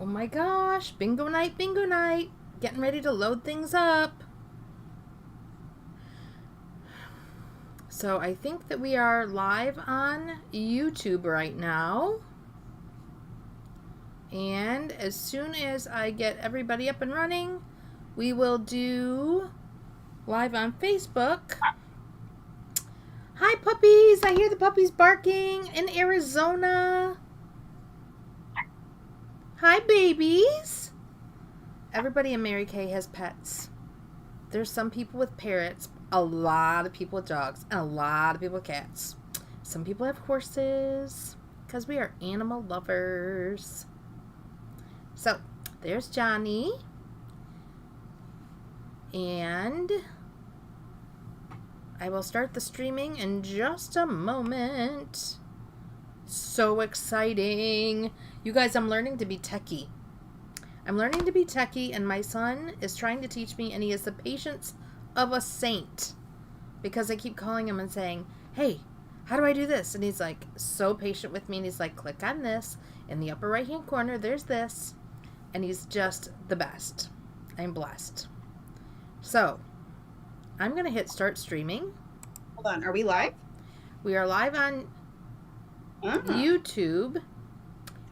Oh my gosh, bingo night, bingo night. Getting ready to load things up. So I think that we are live on YouTube right now. And as soon as I get everybody up and running, we will do live on Facebook. Hi puppies, I hear the puppies barking in Arizona. Hi babies. Everybody in Mary Kay has pets. There's some people with parrots, a lot of people with dogs, and a lot of people with cats. Some people have horses, because we are animal lovers. So, there's Johnny. And I will start the streaming in just a moment. So exciting. You guys, I'm learning to be techie. I'm learning to be techie, and my son is trying to teach me, and he has the patience of a saint. Because I keep calling him and saying, hey, how do I do this? And he's like so patient with me, and he's like, click on this. In the upper right-hand corner, there's this. And he's just the best. I'm blessed. So, I'm going to hit start streaming. Hold on, are we live? We are live on YouTube.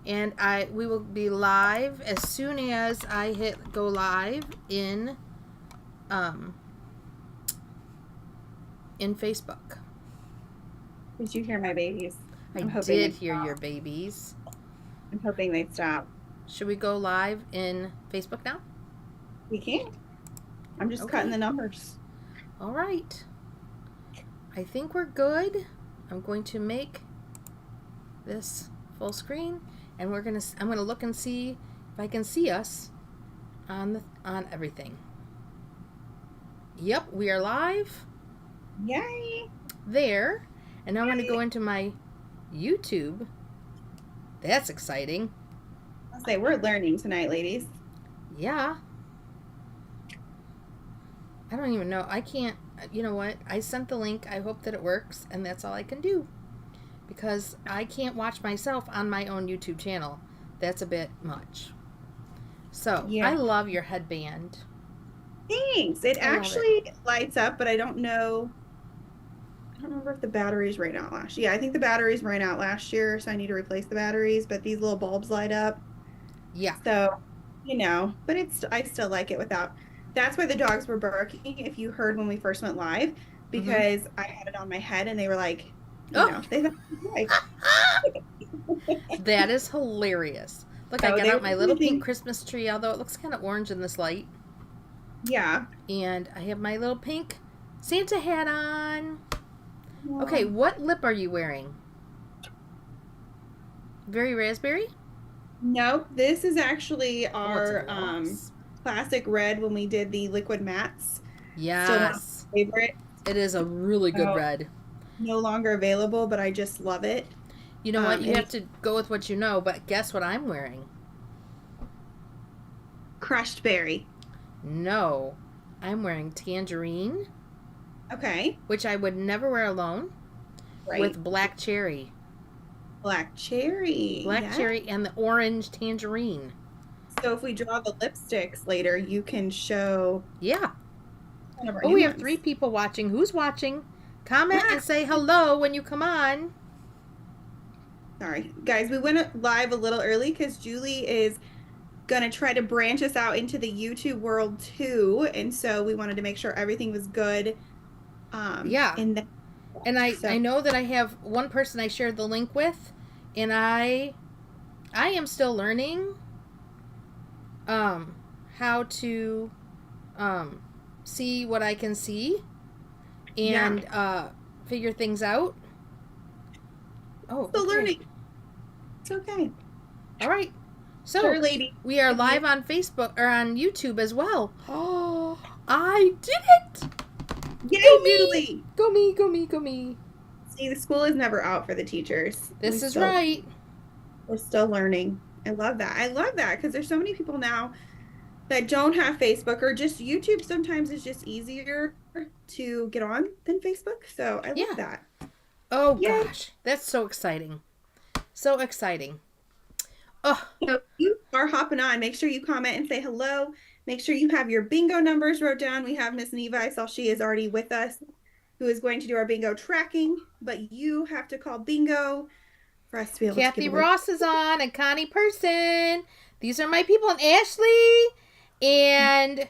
And we will be live as soon as I hit go live in Facebook. Did you hear my babies? I did hear your babies. I'm hoping they stop. Should we go live in Facebook now? We can. I'm just cutting the numbers. All right. I think we're good. I'm going to make this full screen. And I'm gonna look and see if I can see us on everything. Yep, we are live. Yay! There, and now I'm gonna go into my YouTube. That's exciting. I'll say we're learning tonight, ladies. Yeah. I don't even know. I can't. You know what? I sent the link. I hope that it works, and that's all I can do. Because I can't watch myself on my own YouTube channel. That's a bit much. So, yeah. I love your headband. Thanks. It actually lights up, but I don't know. I don't remember if the batteries ran out last year. Yeah, I think the batteries ran out last year, so I need to replace the batteries, but these little bulbs light up. Yeah. So, but I still like it without. That's why the dogs were barking, if you heard when we first went live, because I had it on my head and they were like, they thought that is hilarious. Look, I got out my little pink Christmas tree, although it looks kind of orange in this light. Yeah. And I have my little pink Santa hat on. Yeah. Okay, what lip are you wearing? Very raspberry? Nope. This is actually our classic red when we did the liquid mattes. Yes. Still my favorite. It is a really good red. No longer available, but I just love it. You know what? You have to go with what you know, but guess what I'm wearing? Crushed berry. No. I'm wearing tangerine. Okay. Which I would never wear alone. Right. With black cherry. Black cherry. Black cherry and the orange tangerine. So if we draw the lipsticks later, you can show... Yeah. Oh, we have 3 people watching. Who's watching? Comment and say hello when you come on. Sorry. Guys, we went live a little early because Julie is going to try to branch us out into the YouTube world too. And so we wanted to make sure everything was good. Yeah. And I know that I have one person I shared the link with. And I am still learning how to see what I can see. And figure things out. Oh, still learning. It's okay. All right. So, sure, lady. We are live on Facebook or on YouTube as well. Oh, I did it! Yay, go Julie! Go me! Go me! Go me! See, the school is never out for the teachers. This is right. We're still learning. I love that. I love that because there's so many people now that don't have Facebook or just YouTube. Sometimes is just easier to get on than Facebook. So I love that. Oh, gosh. That's so exciting. So exciting. Oh, So if you are hopping on, make sure you comment and say hello. Make sure you have your bingo numbers wrote down. We have Miss Neva. I saw she is already with us, who is going to do our bingo tracking, but you have to call bingo for us to be able to give Kathy away. Ross is on and Connie Person. These are my people. And Ashley. And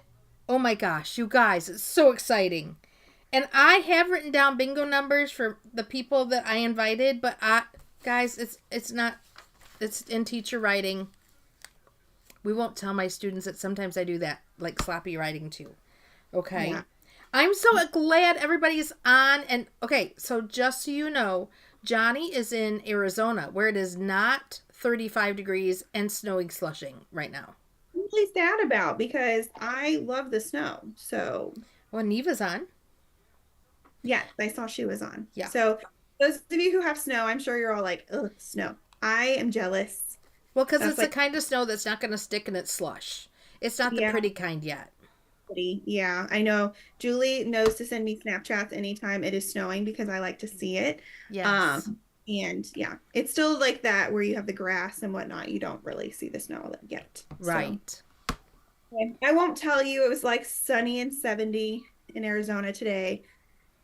oh my gosh, you guys, it's so exciting. And I have written down bingo numbers for the people that I invited, but guys, it's not, it's in teacher writing. We won't tell my students that sometimes I do that, like sloppy writing too. Okay. Yeah. I'm so glad everybody's on. And okay, so just so you know, Johnny is in Arizona where it is not 35 degrees and snowing slushing right now. I'm really sad about because I love the snow. So Well, Neva's on. yes, I saw she was on. Yeah. So those of you who have snow, I'm sure you're all like, ugh, snow. I am jealous. Well, because That's it's the like, kind of snow that's not going to stick and it's slush. It's not the yeah, pretty kind yet. pretty. Yeah, I know. Julie knows to send me Snapchats anytime it is snowing because I like to see it. Yes. Um, and yeah, it's still like that where you have the grass and whatnot. You don't really see the snow yet. So Right. I won't tell you it was like sunny and 70 in Arizona today.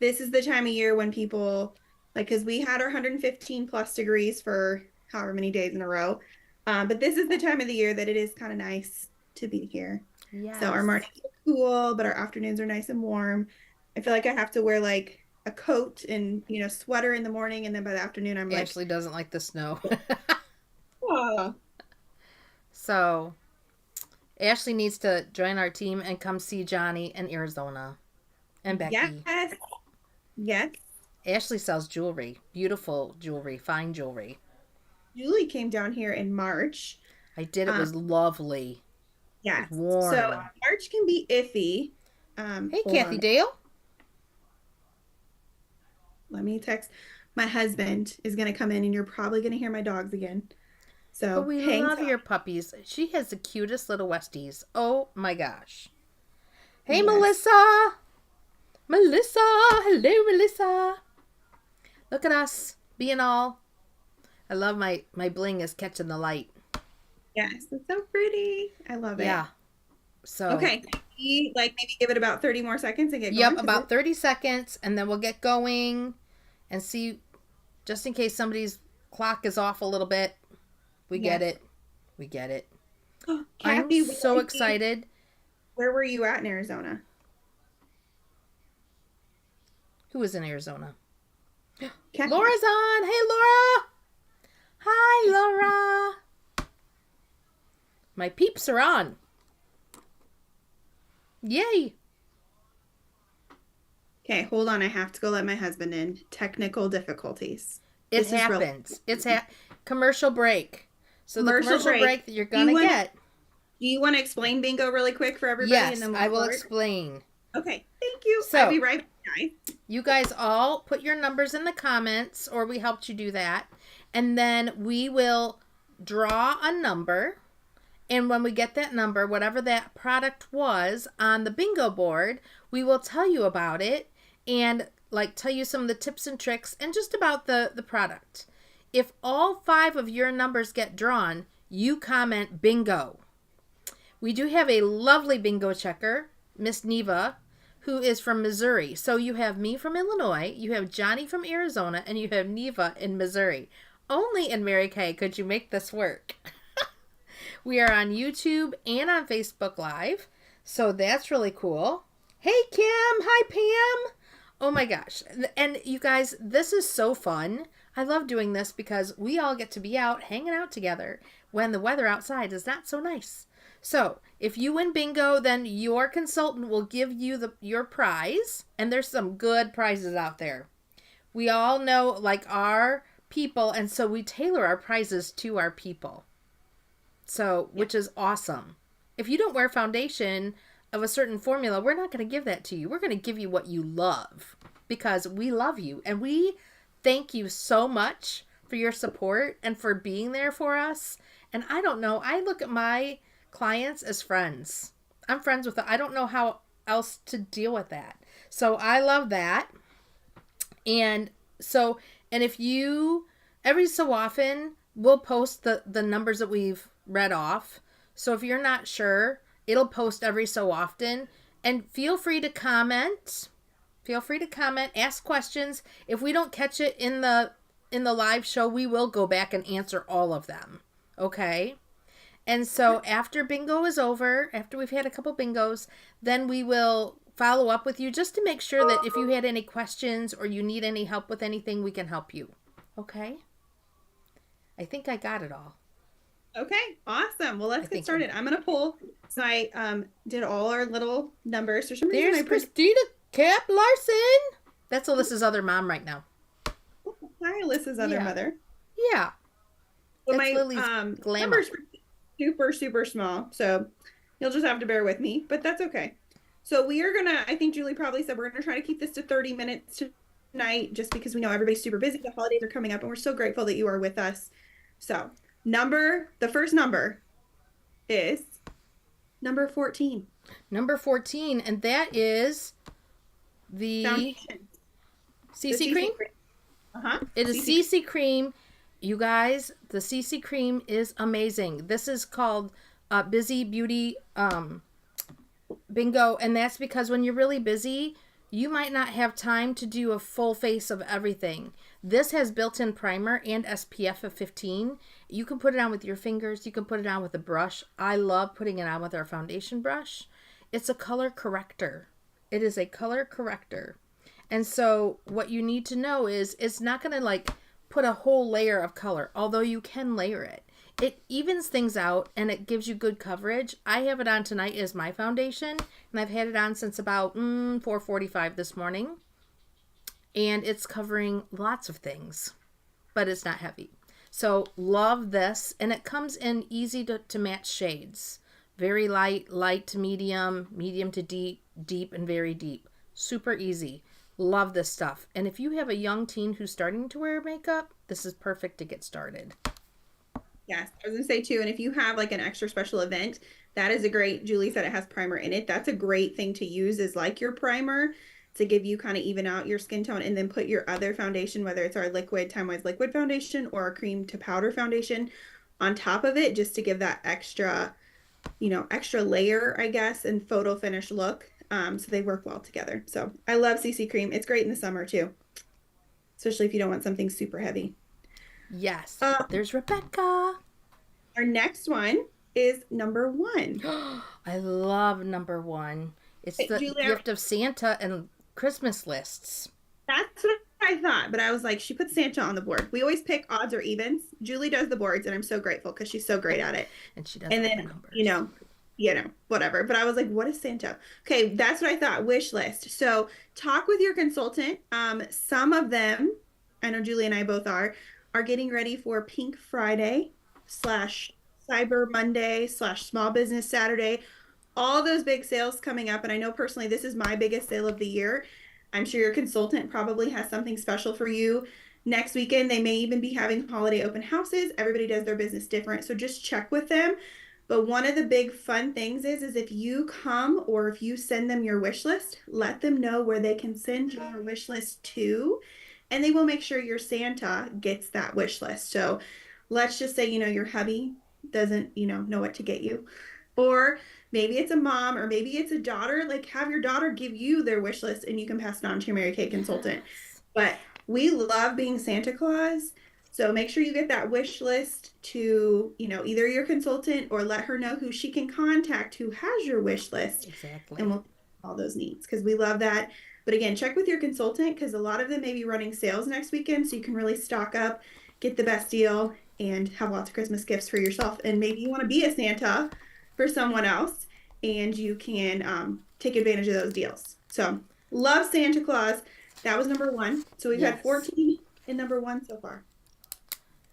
This is the time of year when people like, because we had our 115 plus degrees for however many days in a row. But this is the time of the year that it is kind of nice to be here. So our Yes. mornings are cool, but our afternoons are nice and warm. I feel like I have to wear like a coat and sweater in the morning, and then by the afternoon I'm like, Ashley doesn't like the snow. oh So Ashley needs to join our team and come see Johnny in Arizona and yes, Becky. yes. Ashley sells jewelry, beautiful jewelry, fine jewelry. Julie came down here in March. I did. It Um, was lovely. It was yes. So warm. March can be iffy. Hey, Hold Kathy on. Dale. Let me text. My husband is going to come in, and you're probably going to hear my dogs again. But So we hang love tight. your puppies. She has the cutest little Westies. Oh my gosh. Hey, Yes. Melissa. Melissa. Hello, Melissa. Look at us being all. I love my bling is catching the light. Yes. It's so pretty. I love it. Yeah. So, Okay. Like maybe give it about 30 more seconds and get yep, going because about 30 seconds and then we'll get going and see just in case somebody's clock is off a little bit. We get yes. it. We get it. I'm Kathy, so excited. where were you at in Arizona? Who is in Arizona? Kathy. Laura's on. Hey, Laura. Hi, Laura. My peeps are on. Yay. Okay, hold on. I have to go let my husband in. Technical difficulties. It This is real. happens. It's commercial break. So the Commercial commercial break that you're going to get. Do you want to explain bingo really quick for everybody? And Yes, then we'll I will start? explain. Okay, thank you. I'll So, be right back, guys. you guys all put your numbers in the comments, or we helped you do that. And then we will draw a number. And when we get that number, whatever that product was on the bingo board, we will tell you about it and like tell you some of the tips and tricks and just about the product. If all 5 of your numbers get drawn, you comment bingo. We do have a lovely bingo checker, Miss Neva, who is from Missouri. So you have me from Illinois, you have Johnny from Arizona, and you have Neva in Missouri. Only in Mary Kay could you make this work. We are on YouTube and on Facebook Live. So that's really cool. Hey, Kim. Hi, Pam. Oh my gosh. And you guys, this is so fun. I love doing this because we all get to be out hanging out together when the weather outside is not so nice. So if you win bingo, then your consultant will give you your prize. And there's some good prizes out there. We all know like our people, and so we tailor our prizes to our people. So, which is awesome. If you don't wear foundation of a certain formula, we're not going to give that to you. We're going to give you what you love because we love you. And we thank you so much for your support and for being there for us. And I don't know, I look at my clients as friends. I'm friends with them. I don't know how else to deal with that. So I love that. And so, and if you, every so often, we'll post the numbers that we've read off. So if you're not sure, it'll post every so often. And feel free to comment. Feel free to comment, ask questions. If we don't catch it in the live show, we will go back and answer all of them. Okay? And so after bingo is over, after we've had a couple bingos, then we will follow up with you just to make sure that if you had any questions or you need any help with anything, we can help you. Okay? I think I got it all. Okay, awesome. Well, let's get started. I'm gonna pull. So I did all our little numbers. For some reason, There's Christina Cap Larson. That's Alyssa's other mom right now. Hi, Alyssa's other mother. Yeah. So my numbers were super, super small. So you'll just have to bear with me, but that's okay. So we are gonna, I think Julie probably said we're gonna try to keep this to 30 minutes tonight just because we know everybody's super busy. The holidays are coming up and we're so grateful that you are with us. So the first number is number 14. Number 14, and that is the Foundation. CC cream? It is CC cream. You guys, the CC cream is amazing. This is called Busy Beauty Bingo, and that's because when you're really busy, you might not have time to do a full face of everything. This has built-in primer and SPF of 15. You can put it on with your fingers. You can put it on with a brush. I love putting it on with our foundation brush. It's a color corrector. It is a color corrector. And so what you need to know is it's not going to like put a whole layer of color, although you can layer it. It evens things out and it gives you good coverage. I have it on tonight as my foundation, and I've had it on since about 4:45 this morning. And it's covering lots of things, but it's not heavy. So love this, and it comes in easy to match shades. Very light, light to medium, medium to deep, deep and very deep. Super easy. Love this stuff. And if you have a young teen who's starting to wear makeup, this is perfect to get started. Yes, I was going to say too, and if you have like an extra special event, that is a great, Julie said it has primer in it. That's a great thing to use as like your primer to give you kind of even out your skin tone, and then put your other foundation, whether it's our liquid, Time Wise liquid foundation or our cream to powder foundation on top of it, just to give that extra, extra layer, I guess, and photo finish look. So they work well together. So I love CC cream. It's great in the summer too, especially if you don't want something super heavy. Yes. There's Rebecca. Our next one is number 1. I love number 1. It's the gift of Santa and Christmas lists. That's what I thought, but I was like, she put Santa on the board. We always pick odds or evens. Julie does the boards, and I'm so grateful because she's so great at it. And she does and then, numbers. Whatever. But I was like, what is Santa? Okay, that's what I thought. Wish list. So talk with your consultant. Some of them, I know Julie and I both are getting ready for Pink Friday / Cyber Monday / Small Business Saturday. All those big sales coming up. And I know personally, this is my biggest sale of the year. I'm sure your consultant probably has something special for you next weekend. They may even be having holiday open houses. Everybody does their business different. So just check with them. But one of the big fun things is if you come or if you send them your wish list, let them know where they can send your wish list to, and they will make sure your Santa gets that wish list. So let's just say, your hubby doesn't, know what to get you. Or maybe it's a mom, or maybe it's a daughter. Like, have your daughter give you their wish list and you can pass it on to your Mary Kay consultant. But we love being Santa Claus. So make sure you get that wish list to, either your consultant, or let her know who she can contact who has your wish list. Exactly. And we'll all those needs, because we love that. But again, check with your consultant, because a lot of them may be running sales next weekend. So you can really stock up, get the best deal, and have lots of Christmas gifts for yourself. And maybe you want to be a Santa for someone else, and you can take advantage of those deals. So love Santa Claus. That was number 1. So we've had 14 in number 1 so far.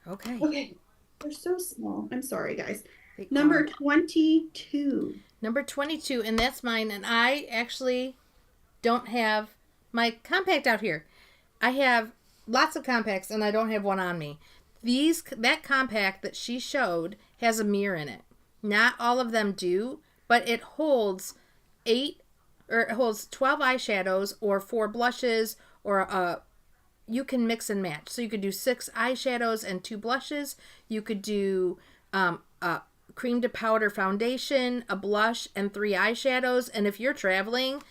Okay. They're so small. I'm sorry, guys. Number 22. Number 22, and that's mine. And I actually don't have my compact out here. I have lots of compacts, and I don't have one on me. That compact that she showed has a mirror in it. Not all of them do, but it holds 12 eyeshadows or 4 blushes or you can mix and match. So you could do 6 eyeshadows and 2 blushes. You could do a cream to powder foundation, a blush, and 3 eyeshadows. And if you're traveling,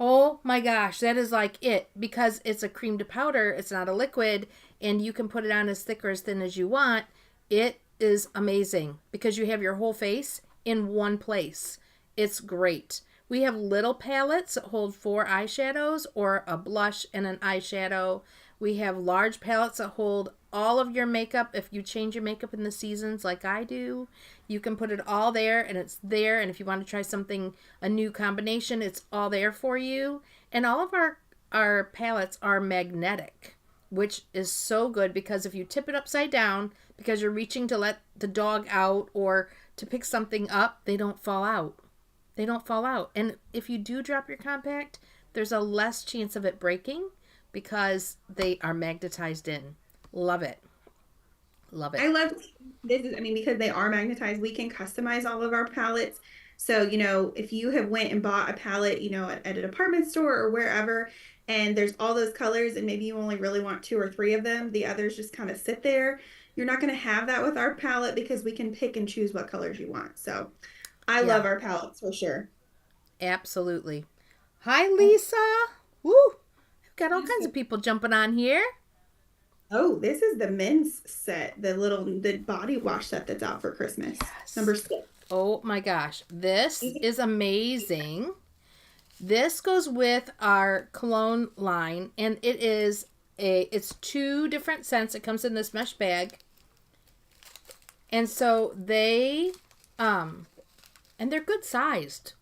oh my gosh, that is like it, because it's a cream to powder. It's not a liquid, and you can put it on as thick or as thin as you want. It is amazing because you have your whole face in one place. It's great. We have little palettes that hold 4 eyeshadows or a blush and an eyeshadow. We have large palettes that hold all of your makeup. If you change your makeup in the seasons like I do, you can put it all there, and it's there. And if you want to try something, a new combination, it's all there for you. And all of our palettes are magnetic, which is so good because if you tip it upside down because you're reaching to let the dog out or to pick something up, they don't fall out. They don't fall out. And if you do drop your compact, there's a less chance of it breaking because they are magnetized in. Love it. Love it. I love this is, I mean, because they are magnetized, we can customize all of our palettes. So, if you have went and bought a palette, at a department store or wherever, and there's all those colors and maybe you only really want 2 or 3 of them, the others just kind of sit there. You're not going to have that with our palette because we can pick and choose what colors you want. So I love our palettes for sure. Absolutely. Hi, Lisa. Woo. We've got all kinds of people jumping on here. Oh, this is the men's set, the body wash set that's out for Christmas. Yes. Number 6. Oh my gosh. This is amazing. This goes with our cologne line, and it's 2 different scents. It comes in this mesh bag. And so and they're good sized.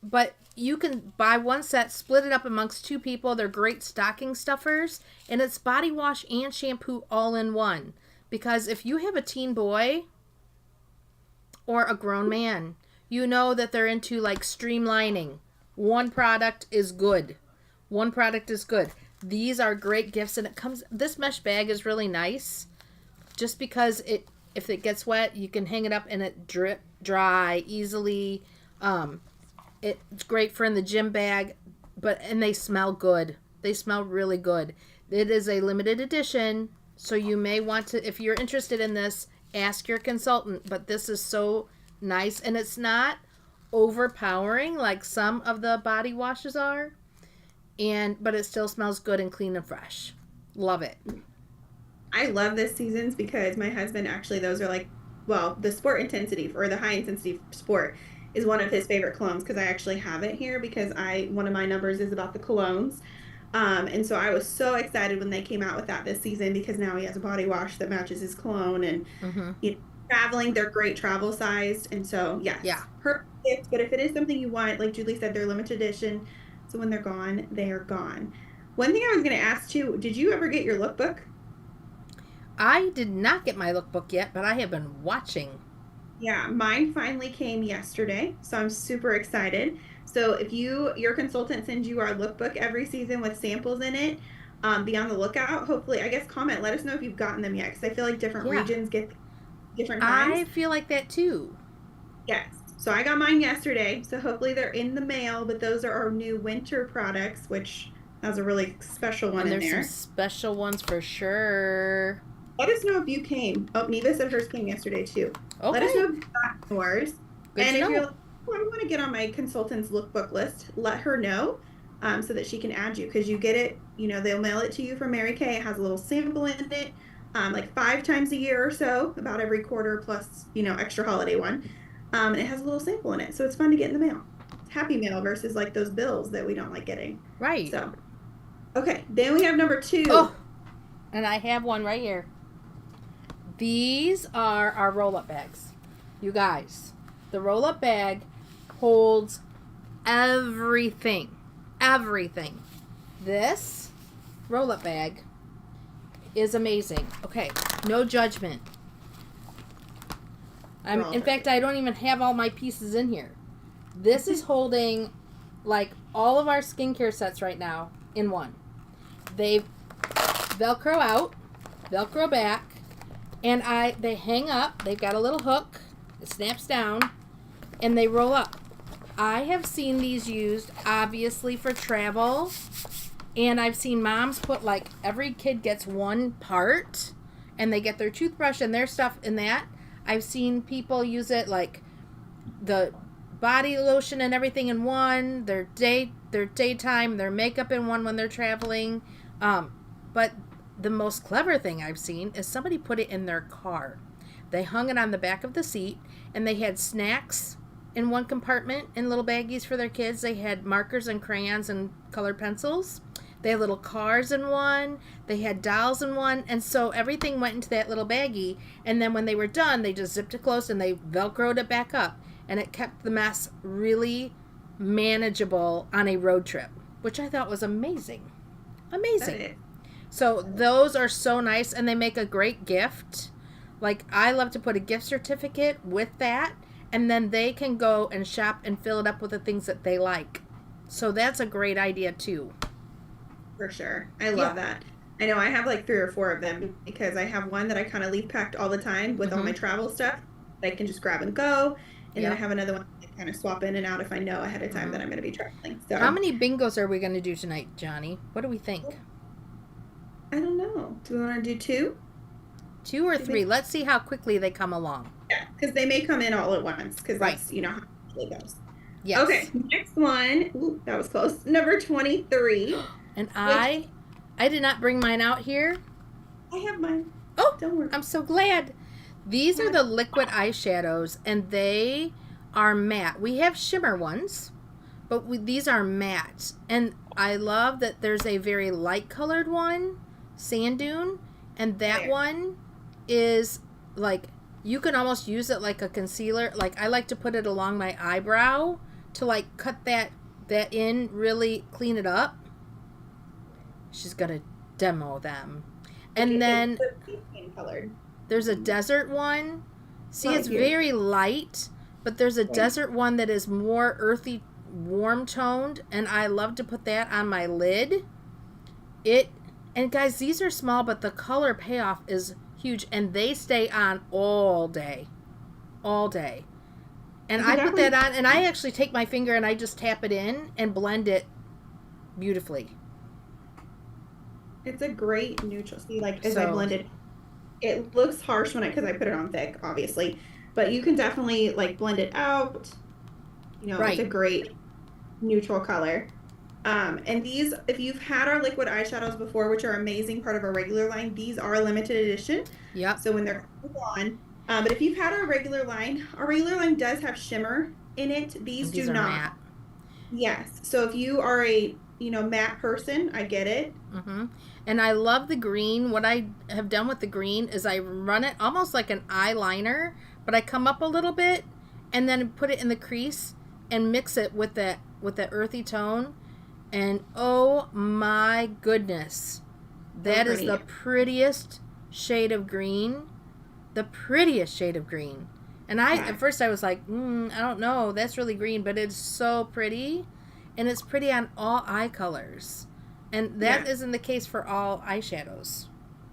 But you can buy one set, split it up amongst 2 people. They're great stocking stuffers. And it's body wash and shampoo all in one. Because if you have a teen boy or a grown man, you know that they're into like streamlining. One product is good. One product is good. These are great gifts. And this mesh bag is really nice. Just because if it gets wet, you can hang it up and it dry easily. It's great for in the gym bag, and they smell good. They smell really good. It is a limited edition, so you may want to, if you're interested in this, ask your consultant. But this is so nice, and it's not overpowering like some of the body washes are, but it still smells good and clean and fresh. Love it. I love this season's because my husband actually, those are like, well, the sport intensity or the high intensity sport is one of his favorite colognes because I actually have it here because one of my numbers is about the colognes. And so I was so excited when they came out with that this season because now he has a body wash that matches his cologne and traveling, they're great travel sized. And so, yes, perfect gift. But if it is something you want, like Julie said, they're limited edition. So when they're gone, they're gone. One thing I was going to ask too, did you ever get your lookbook? I did not get my lookbook yet, but I have been watching. Yeah, mine finally came yesterday, so I'm super excited. So if your consultant sends you our lookbook every season with samples in it, be on the lookout. Hopefully, I guess comment. Let us know if you've gotten them yet, because I feel like different regions get different times. I feel like that too. Yes. So I got mine yesterday, so hopefully they're in the mail, but those are our new winter products, which has a really special one in there. There's some special ones for sure. Let us know if you came. Oh, Neva said hers came yesterday too. Okay. Let us know if you got yours. Good and to if know. you're like, oh, I want to get on my consultant's lookbook list, let her know so that she can add you because you get it, they'll mail it to you from Mary Kay. It has a little sample in it, like 5 times a year or so, about every quarter plus, extra holiday one. And it has a little sample in it. So it's fun to get in the mail. It's happy mail versus like those bills that we don't like getting. Right. So, okay. Then we have number 2. Oh, and I have one right here. These are our roll-up bags. You guys, the roll-up bag holds everything. Everything. This roll-up bag is amazing. Okay, no judgment. In fact, I don't even have all my pieces in here. This is holding like all of our skincare sets right now in one. They Velcro out, Velcro back, and they hang up. They've got a little hook. It snaps down, and they roll up. I have seen these used, obviously, for travel And I've seen moms put like every kid gets one part and they get their toothbrush and their stuff in that. I've seen people use it like the body lotion and everything in one, their daytime, their makeup in one when they're traveling. But the most clever thing I've seen is somebody put it in their car. They hung it on the back of the seat and they had snacks in one compartment in little baggies for their kids. They had markers and crayons and colored pencils. They had little cars in one. They had dolls in one. And so everything went into that little baggie. And then when they were done, they just zipped it closed and they Velcroed it back up. And it kept the mess really manageable on a road trip, which I thought was amazing. Amazing. So those are so nice and they make a great gift. Like I love to put a gift certificate with that. And then they can go and shop and fill it up with the things that they like. So that's a great idea too. For sure. I love that. I know I have like 3 or 4 of them because I have one that I kind of leave packed all the time with all my travel stuff that I can just grab and go. And then I have another one that kind of swap in and out if I know ahead of time that I'm going to be traveling. So how many bingos are we going to do tonight, Johnny? What do we think? I don't know. Do we want to do 2? 2 or 3? Let's see how quickly they come along. Yeah, because they may come in all at once because that's, you know, how it goes. Yes. Okay, next one. Ooh, that was close. Number 23. And I did not bring mine out here. I have mine. Oh, don't worry. I'm so glad. These are the liquid eyeshadows, and they are matte. We have shimmer ones, but these are matte. And I love that there's a very light colored one, sand dune, and that one is like, you can almost use it like a concealer. Like I like to put it along my eyebrow to like cut that in, really clean it up. She's gonna demo them. And then there's a desert one. See, it's very light, but there's a desert one that is more earthy, warm toned, and I love to put that on my lid. And guys, these are small, but the color payoff is huge, and they stay on all day. All day. And I put that on, and I actually take my finger and I just tap it in and blend it beautifully. It's a great neutral. See, like as I blend it looks harsh because I put it on thick, obviously. But you can definitely like blend it out. You know, it's a great neutral color. And these, if you've had our liquid eyeshadows before, which are an amazing part of our regular line, these are a limited edition. Yeah. So when they're gone. But if you've had our regular line does have shimmer in it. These do not. Matte. Yes. So if you are a matte person, I get it. And I love the green. What I have done with the green is I run it almost like an eyeliner, but I come up a little bit and then put it in the crease and mix it with that earthy tone. And oh my goodness, that is the prettiest shade of green. The prettiest shade of green. And at first I was like, I don't know, that's really green, but it's so pretty. And it's pretty on all eye colors. And that isn't the case for all eyeshadows.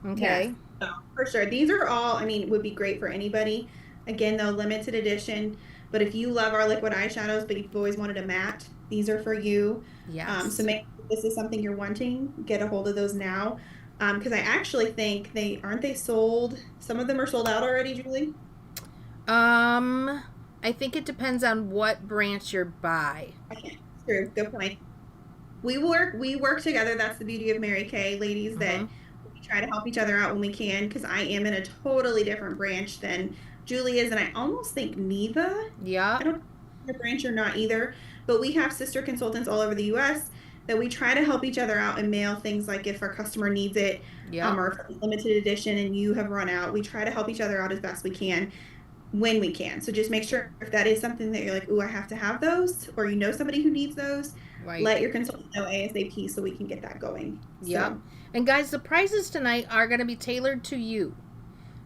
Okay? Yes. Oh, for sure. These are all, would be great for anybody. Again, though, limited edition. But if you love our liquid eyeshadows, but you've always wanted a matte, these are for you. Yes. So make sure this is something you're wanting. Get a hold of those now. Because I actually think aren't they sold? Some of them are sold out already, Julie? I think it depends on what branch you're by. Okay. True. Good point. We work together. That's the beauty of Mary Kay, ladies, that we try to help each other out when we can, because I am in a totally different branch than Julie is, and I almost think Neva. Yeah. I don't know if the branch or not either, but we have sister consultants all over the U.S. that we try to help each other out and mail things like if our customer needs it, or if it's limited edition and you have run out. We try to help each other out as best we can when we can. So just make sure if that is something that you're like, ooh, I have to have those, or you know somebody who needs those, let your consultant know ASAP so we can get that going. Yeah. So. And guys, the prices tonight are going to be tailored to you.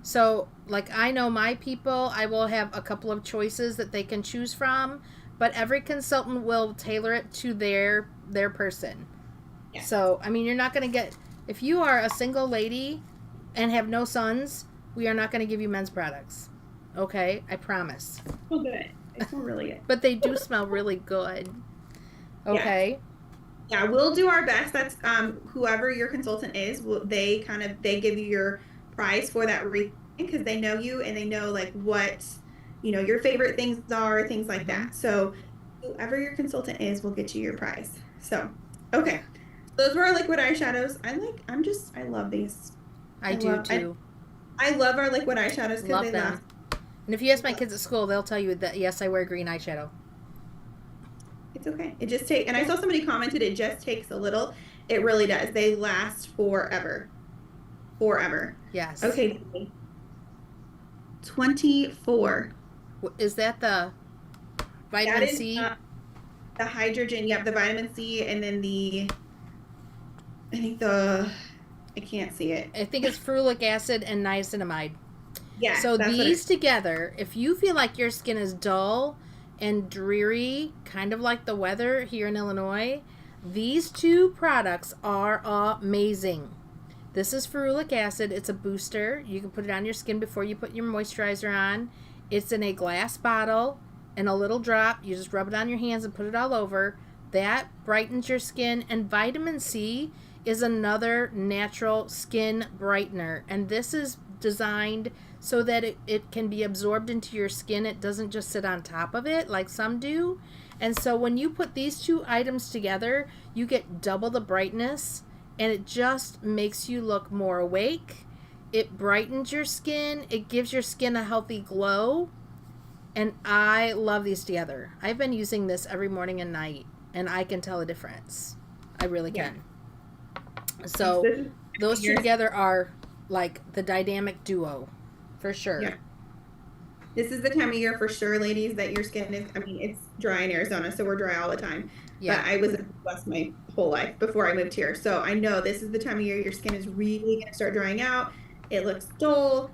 So, like, I know my people, I will have a couple of choices that they can choose from, but every consultant will tailor it to their person. Yeah. So, you're not going to get, if you are a single lady and have no sons, we are not going to give you men's products. Okay? I promise. Oh, good. They smell really good. But they do smell really good. Okay? Yeah, we'll do our best. That's whoever your consultant is, they give you your price for that reading because they know you and they know like what, your favorite things are, things like Mm-hmm. that. So whoever your consultant is will get you your price. So, Yeah, okay. Those were our liquid eyeshadows. I love these. I I do love too. I love our liquid eyeshadows because Love they last. them. And if you ask my kids at school, they'll tell you that yes, I wear green eyeshadow. It's okay. And I saw somebody commented it just takes a little. It really does. They last forever. Forever. Yes. Okay, 24. Is that the That vitamin is C? the hydrogen. Yep, the vitamin C, and then I think I can't see it. I think it's ferulic acid and niacinamide. Yes, So that's what it these together, if you feel like your skin is dull and dreary, kind of like the weather here in Illinois, these two products are amazing. This is ferulic acid. It's a booster. You can put it on your skin before you put your moisturizer on. It's in a glass bottle and a little drop. You just rub it on your hands and put it all over. That brightens your skin. And vitamin C is another natural skin brightener. And this is designed so that it can be absorbed into your skin. It doesn't just sit on top of it like some do. And so when you put these two items together, you get double the brightness and it just makes you look more awake. It brightens your skin. It gives your skin a healthy glow. And I love these together. I've been using this every morning and night, and I can tell a difference. I really yeah. can. So those two together are like the dynamic duo, for sure. Yeah. This is the time of year for sure, ladies, that your skin is, I mean, it's dry in Arizona, so we're dry all the time. Yeah. But I was in the West my whole life before I moved here. So I know this is the time of year your skin is really going to start drying out. It looks dull.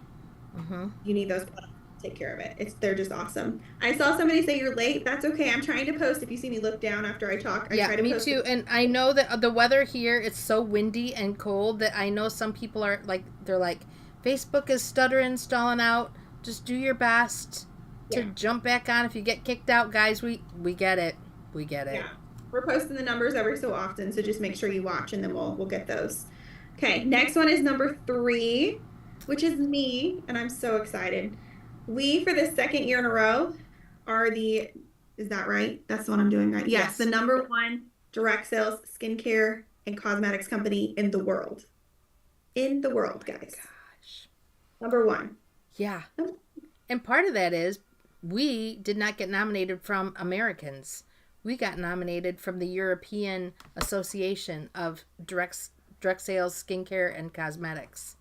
Mm-hmm. You need those products to take care of it. They're just awesome. I saw somebody say you're late. That's okay. I'm trying to post. If you see me look down after I talk, I Yeah, try to me post. too. And I know that the weather here, it's so windy and cold that I know some people are like, they're like, Facebook is stuttering, stalling out. Just do your best to jump back on. If you get kicked out, guys, we get it. We get it. Yeah. We're posting the numbers every so often, so just make sure you watch and then we'll get those. Okay, next one is number 3, which is me, and I'm so excited. We, for the second year in a row, are is that right? That's the one I'm doing right. Yes, the number 1 direct sales skincare and cosmetics company in the world. In the world, guys. Gosh. Number 1. Yeah. And part of that is we did not get nominated from Americans. We got nominated from the European Association of Direct Sales Skincare and Cosmetics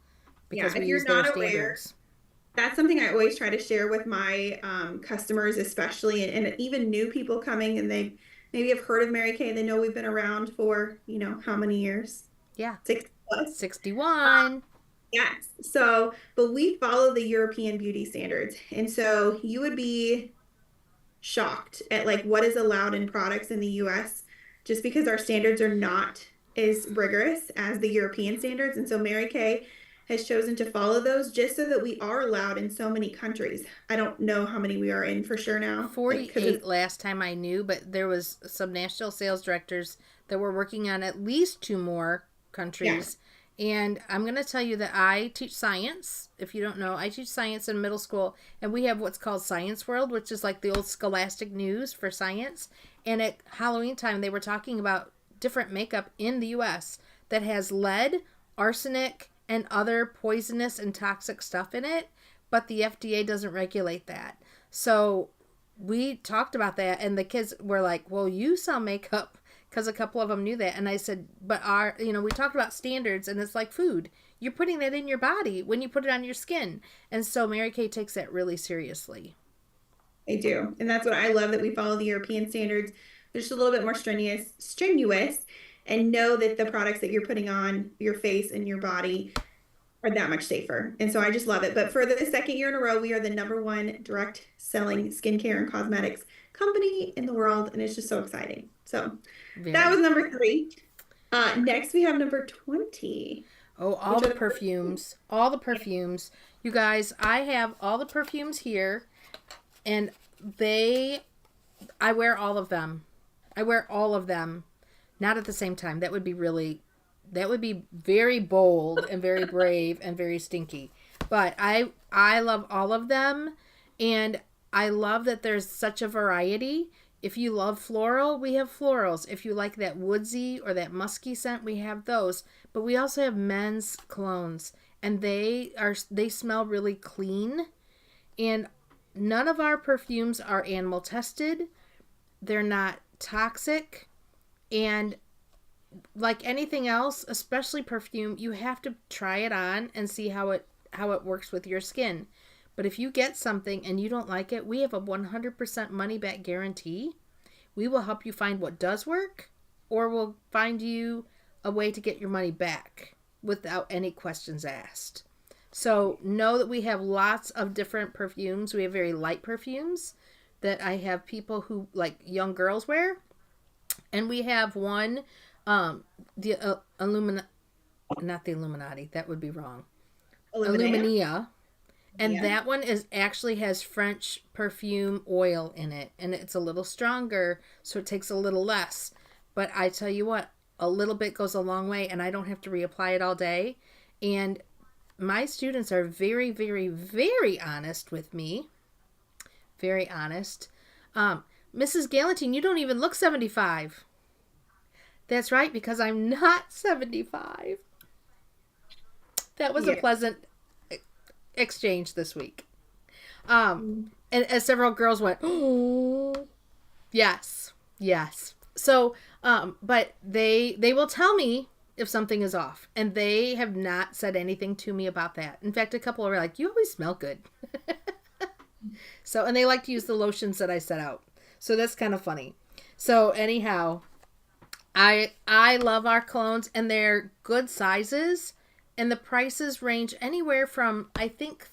because we use their standards. That's something I always try to share with my customers, especially, and even new people coming, and they maybe have heard of Mary Kay. They know we've been around for, how many years? Yeah. 60 plus. 61. Yes. So, but we follow the European beauty standards. And so you would be shocked at like what is allowed in products in the US just because our standards are not as rigorous as the European standards. And so Mary Kay has chosen to follow those just so that we are allowed in so many countries. I don't know how many we are in for sure now. 48 last time I knew, but there was some national sales directors that were working on at least 2 more countries. Yeah. And I'm going to tell you that I teach science. If you don't know, I teach science in middle school, and we have what's called Science World, which is like the old Scholastic News for science. And at Halloween time, they were talking about different makeup in the U.S. that has lead, arsenic, and other poisonous and toxic stuff in it, but the FDA doesn't regulate that. So we talked about that, and the kids were like, well, you sell makeup, because a couple of them knew that. And I said, but we talked about standards, and it's like food. You're putting that in your body when you put it on your skin. And so Mary Kay takes that really seriously. They do. And that's what I love, that we follow the European standards. They're just a little bit more strenuous, and know that the products that you're putting on your face and your body are that much safer. And so I just love it. But for the second year in a row, we are the number 1 direct selling skincare and cosmetics company in the world. And it's just so exciting. So that was number 3. Next, we have number 20. Oh, all the perfumes. All the perfumes. You guys, I have all the perfumes here. And I wear all of them. I wear all of them. Not at the same time. That would be very bold and very brave and very stinky. But I love all of them, and I love that there's such a variety. If you love floral, we have florals. If you like that woodsy or that musky scent, we have those. But we also have men's colognes, and they smell really clean. And none of our perfumes are animal tested. They're not toxic, and like anything else, especially perfume, you have to try it on and see how it works with your skin. But if you get something and you don't like it, we have a 100% money back guarantee. We will help you find what does work, or we'll find you a way to get your money back without any questions asked. So know that we have lots of different perfumes. We have very light perfumes that I have people who like young girls wear. And we have one, the not the Illuminati, that would be wrong. Illuminate. Illumina. And Yeah. that one is actually has French perfume oil in it, and it's a little stronger, so it takes a little less. But I tell you what, a little bit goes a long way, and I don't have to reapply it all day. And my students are very, very, very honest with me. Very honest. Mrs. Gallentine, you don't even look 75. That's right, because I'm not 75. That was a Yeah. pleasant exchange this week. And as several girls went, oh, yes, yes. So, but they will tell me if something is off, and they have not said anything to me about that. In fact, a couple are like, "You always smell good." So, and they like to use the lotions that I set out. So that's kind of funny. So anyhow, I love our colognes, and they're good sizes, and the prices range anywhere from I think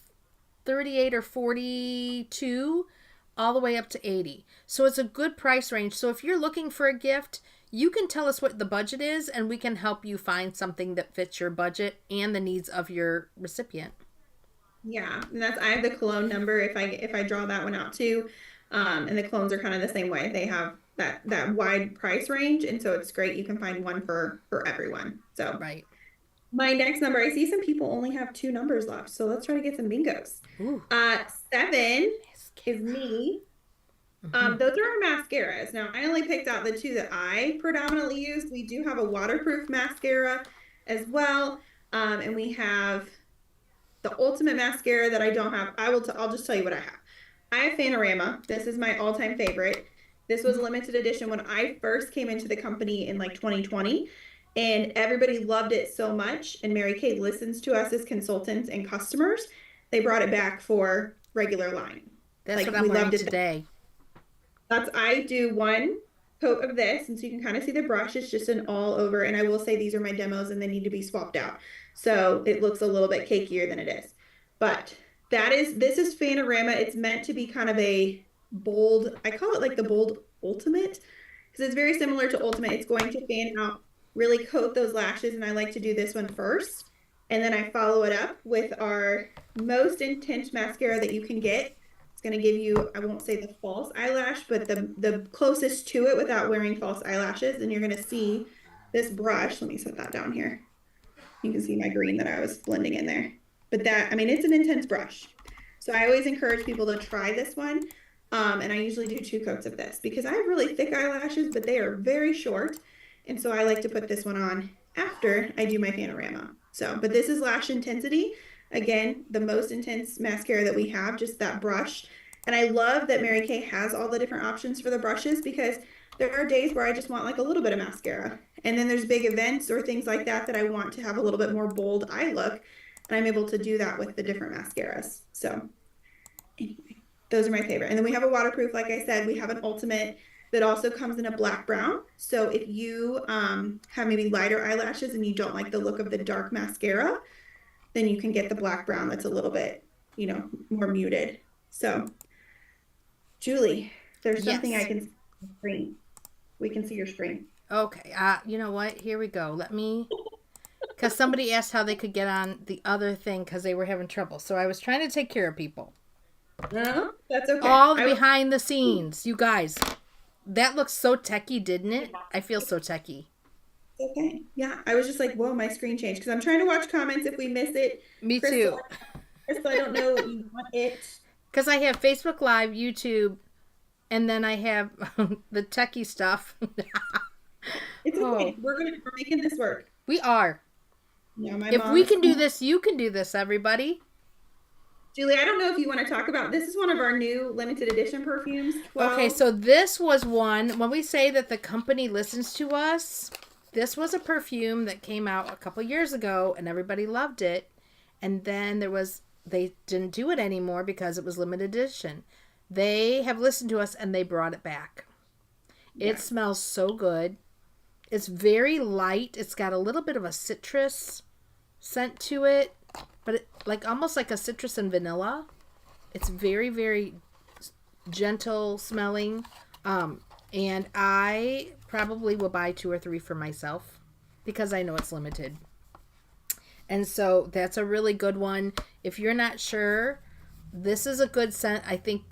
38 or 42 all the way up to 80. So it's a good price range. So if you're looking for a gift, you can tell us what the budget is, and we can help you find something that fits your budget and the needs of your recipient. Yeah, and that's I have the cologne number if I draw that one out too. And the clones are kind of the same way. They have that wide price range, and so it's great. You can find one for everyone. So Right. my next number, I see some people only have two numbers left, so let's try to get some bingos. Ooh. 7 is Mascara. me. Mhm. Those are our mascaras. Now, I only picked out the two that I predominantly used. We do have a waterproof mascara as well, and we have the ultimate mascara that I don't have. I'll just tell you what I have. I have Fanorama. This is my all-time favorite. This was a limited edition when I first came into the company in like 2020, and everybody loved it so much. And Mary Kay listens to us as consultants and customers. They brought it back for regular line. That's Like what I'm we wearing loved it. today. I do one coat of this, and so you can kind of see the brush. It's just an all over, and I will say these are my demos, and they need to be swapped out, so it looks a little bit cakier than it is. But this is Fanorama. It's meant to be kind of a bold. I call it like the bold ultimate because it's very similar to ultimate. It's going to fan out, really coat those lashes, and I like to do this one first, and then I follow it up with our most intense mascara that you can get. It's going to give you, I won't say the false eyelash, but the closest to it without wearing false eyelashes. And you're going to see this brush. Let me set that down here. You can see my green that I was blending in there. But that, I mean, it's an intense brush. So I always encourage people to try this one. And I usually do two coats of this because I have really thick eyelashes, but they are very short. And so I like to put this one on after I do my Fanorama. So, but this is Lash Intensity. Again, the most intense mascara that we have, just that brush. And I love that Mary Kay has all the different options for the brushes because there are days where I just want like a little bit of mascara. And then there's big events or things like that that I want to have a little bit more bold eye look. And I'm able to do that with the different mascaras. So anyway, those are my favorite. And then we have a waterproof, like I said, we have an ultimate that also comes in a black brown. So if you have maybe lighter eyelashes and you don't like the look of the dark mascara, then you can get the black brown that's a little bit, more muted. So, Julie, there's something I Yes. can see on the screen. We can see your screen. Okay. You know what? Here we go. Let me, because somebody asked how they could get on the other thing because they were having trouble. So I was trying to take care of people. No, that's okay. All the behind the scenes, you guys. That looks so techie, didn't it? I feel so techie. Okay. Yeah, I was just like, whoa, my screen changed because I'm trying to watch comments if we miss it. Me Crystal, too. Crystal, I don't know you want it. Because I have Facebook Live, YouTube, and then I have the techie stuff. It's Oh, okay. We're making this work. we are. Yeah, my If mom we is can do this, you can do this, everybody. Julie, I don't know if you want to talk about this is one of our new limited edition perfumes, Okay, 12. so this was one, when we say that the company listens to us, this was a perfume that came out a couple years ago and everybody loved it. And then they didn't do it anymore because it was limited edition. They have listened to us and they brought it back. It Yeah. smells so good. It's very light. It's got a little bit of a citrus scent to it, but like almost like a citrus and vanilla. It's very, very gentle smelling. And I probably will buy 2 or 3 for myself because I know it's limited. And so that's a really good one. If you're not sure, this is a good scent. I think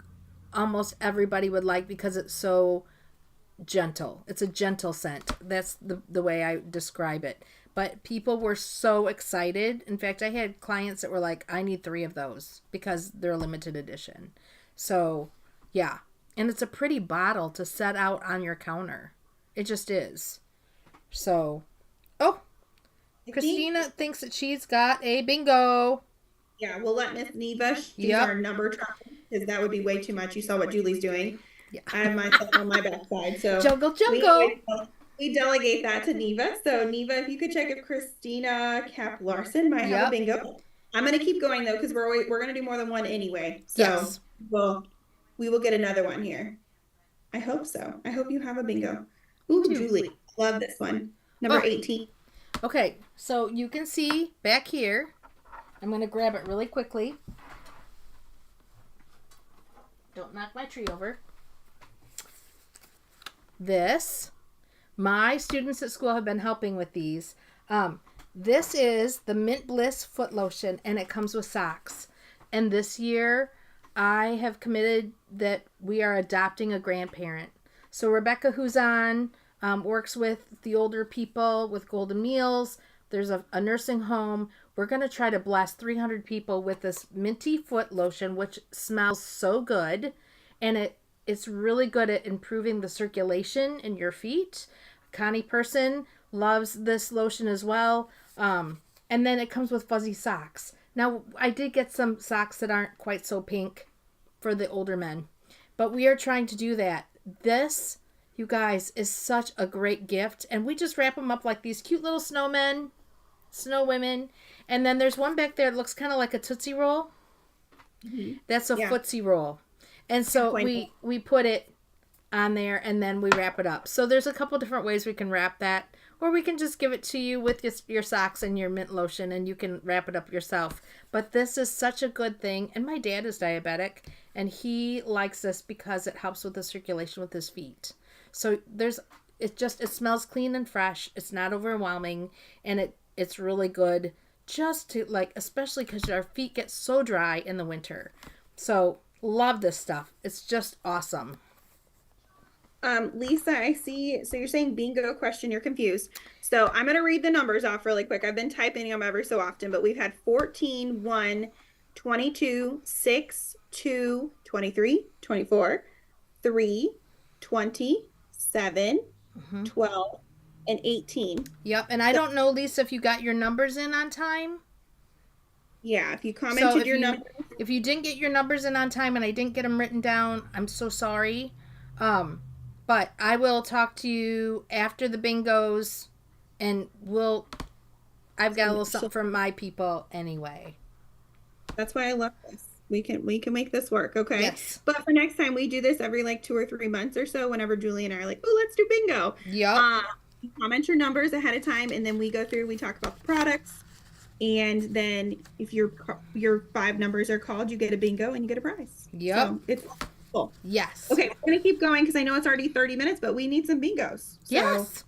almost everybody would like because it's so gentle. It's a gentle scent. That's the way I describe it. But people were so excited. In fact, I had clients that were like, I need 3 of those because they're limited edition. So, yeah. And it's a pretty bottle to set out on your counter. It just is. So, oh, I think, Christina thinks that she's got a bingo. yeah, we'll let Miss Neva do Yep. our number tracking because that would be way too much. You saw what Julie's doing. Yeah. I have myself on my backside. So Juggle, we juggle. we delegate that to Neva. So Neva, if you could check if Christina Cap Larson might have a Yep. bingo. I'm gonna keep going though because we're gonna do more than one anyway. So Yes. we will get another one here. I hope so. I hope you have a bingo. Me Ooh, too. Julie, love this one. Number Oh, 18. okay. So you can see back here. I'm going to grab it really quickly. Don't knock my tree over. This, my students at school have been helping with these. This is the Mint Bliss foot lotion, and it comes with socks. And this year, I have committed that we are adopting a grandparent. So Rebecca, who's on, works with the older people with Golden Meals. There's a nursing home. We're going to try to bless 300 people with this minty foot lotion, which smells so good. And it's really good at improving the circulation in your feet. Connie Person loves this lotion as well. And then it comes with fuzzy socks. Now, I did get some socks that aren't quite so pink for the older men, but we are trying to do that. This, you guys, is such a great gift. And we just wrap them up like these cute little snowmen, snow women. And then there's one back there that looks kind of like a Tootsie Roll. Mm-hmm. That's a Yeah. footsie roll. And so we put it on there and then we wrap it up. So there's a couple different ways we can wrap that. Or we can just give it to you with your socks and your mint lotion and you can wrap it up yourself. But this is such a good thing. And my dad is diabetic and he likes this because it helps with the circulation with his feet. So it smells clean and fresh. It's not overwhelming and it's really good just to like, especially because our feet get so dry in the winter. So love this stuff. It's just awesome. Lisa, I see. So you're saying bingo question, you're confused. So I'm going to read the numbers off really quick. I've been typing them every so often, but we've had 14, 1, 22, 6, 2, 23, 24, 3, 20, 7, Mm-hmm. 12, and 18. Yep. And I don't know, Lisa, if you got your numbers in on time. Yeah, if you So commented your number. if you didn't get your numbers in on time and I didn't get them written down, I'm so sorry. But I will talk to you after the bingos and I've got a little something for my people anyway. That's why I love this. We can make this work, okay? Yes. But for next time, we do this every like 2 or 3 months or so. Whenever Julie and I are like, "Oh, let's do bingo." Yep. You comment your numbers ahead of time, and then we go through. We talk about the products, and then if your 5 numbers are called, you get a bingo and you get a prize. Yep. So it's cool. Yes. Okay, we're gonna keep going because I know it's already 30 minutes, but we need some bingos. So Yes.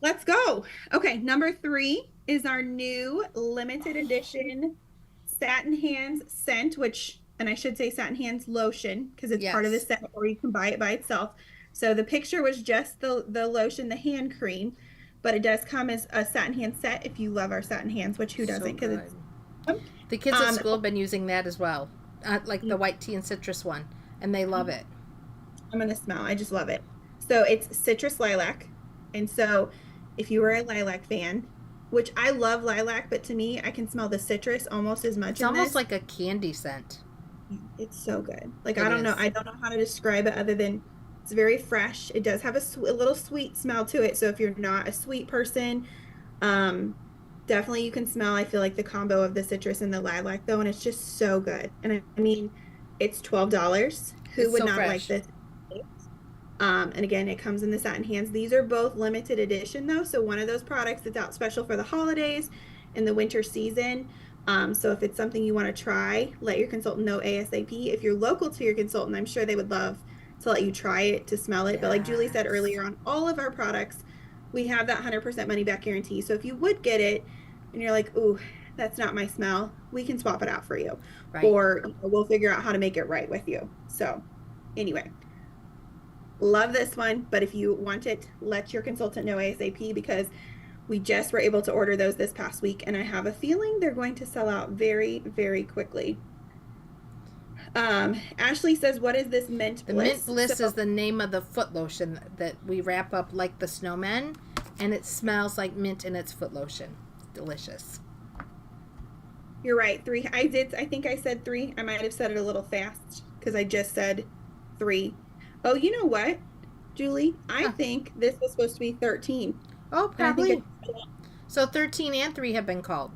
let's go. Okay, number 3 is our new limited edition Satin Hands scent, and I should say Satin Hands lotion because it's part of the Yes. set, or you can buy it by itself. So the picture was just the lotion, the hand cream, but it does come as a satin hand set if you love our satin hands, which who So doesn't? Because good. it's The kids at um, school have been using that as well, like the white tea and citrus one, and they love it. I'm gonna smell. I just love it. So it's citrus lilac. And so if you were a lilac fan, which I love lilac, but to me, I can smell the citrus almost as much It's in almost this. like a candy scent. It's so good. Like It I don't know. is. I don't know how to describe it other than it's very fresh. It does have a little sweet smell to it. So if you're not a sweet person, um, definitely you can smell, I feel like the combo of the citrus and the lilac though, and it's just so good. And I mean, it's $12. Who It's would so not like fresh. this? And again, it comes in the satin hands. These are both limited edition though. So one of those products that's out special for the holidays and the winter season. So if it's something you want to try, let your consultant know ASAP. If you're local to your consultant, I'm sure they would love to let you try it, to smell it. But like Julie said Yes. earlier, on all of our products, we have that 100% money back guarantee. So if you would get it and you're like, ooh, that's not my smell, we can swap it out for you. Right. Or we'll figure out how to make it right with you. So anyway, love this one. But if you want it, let your consultant know ASAP because we just were able to order those this past week, and I have a feeling they're going to sell out very, very quickly. Ashley says, "What is this mint The Mint bliss?" So Bliss is the name of the foot lotion that we wrap up like the snowmen, and it smells like mint and it's foot lotion. It's delicious. you're right. Three. I did. I think I said three. I might have said it a little fast because I just said three. Oh, you know what, Julie? I Huh. think this was supposed to be 13. Oh, And I think probably. So 13 and 3 have been called.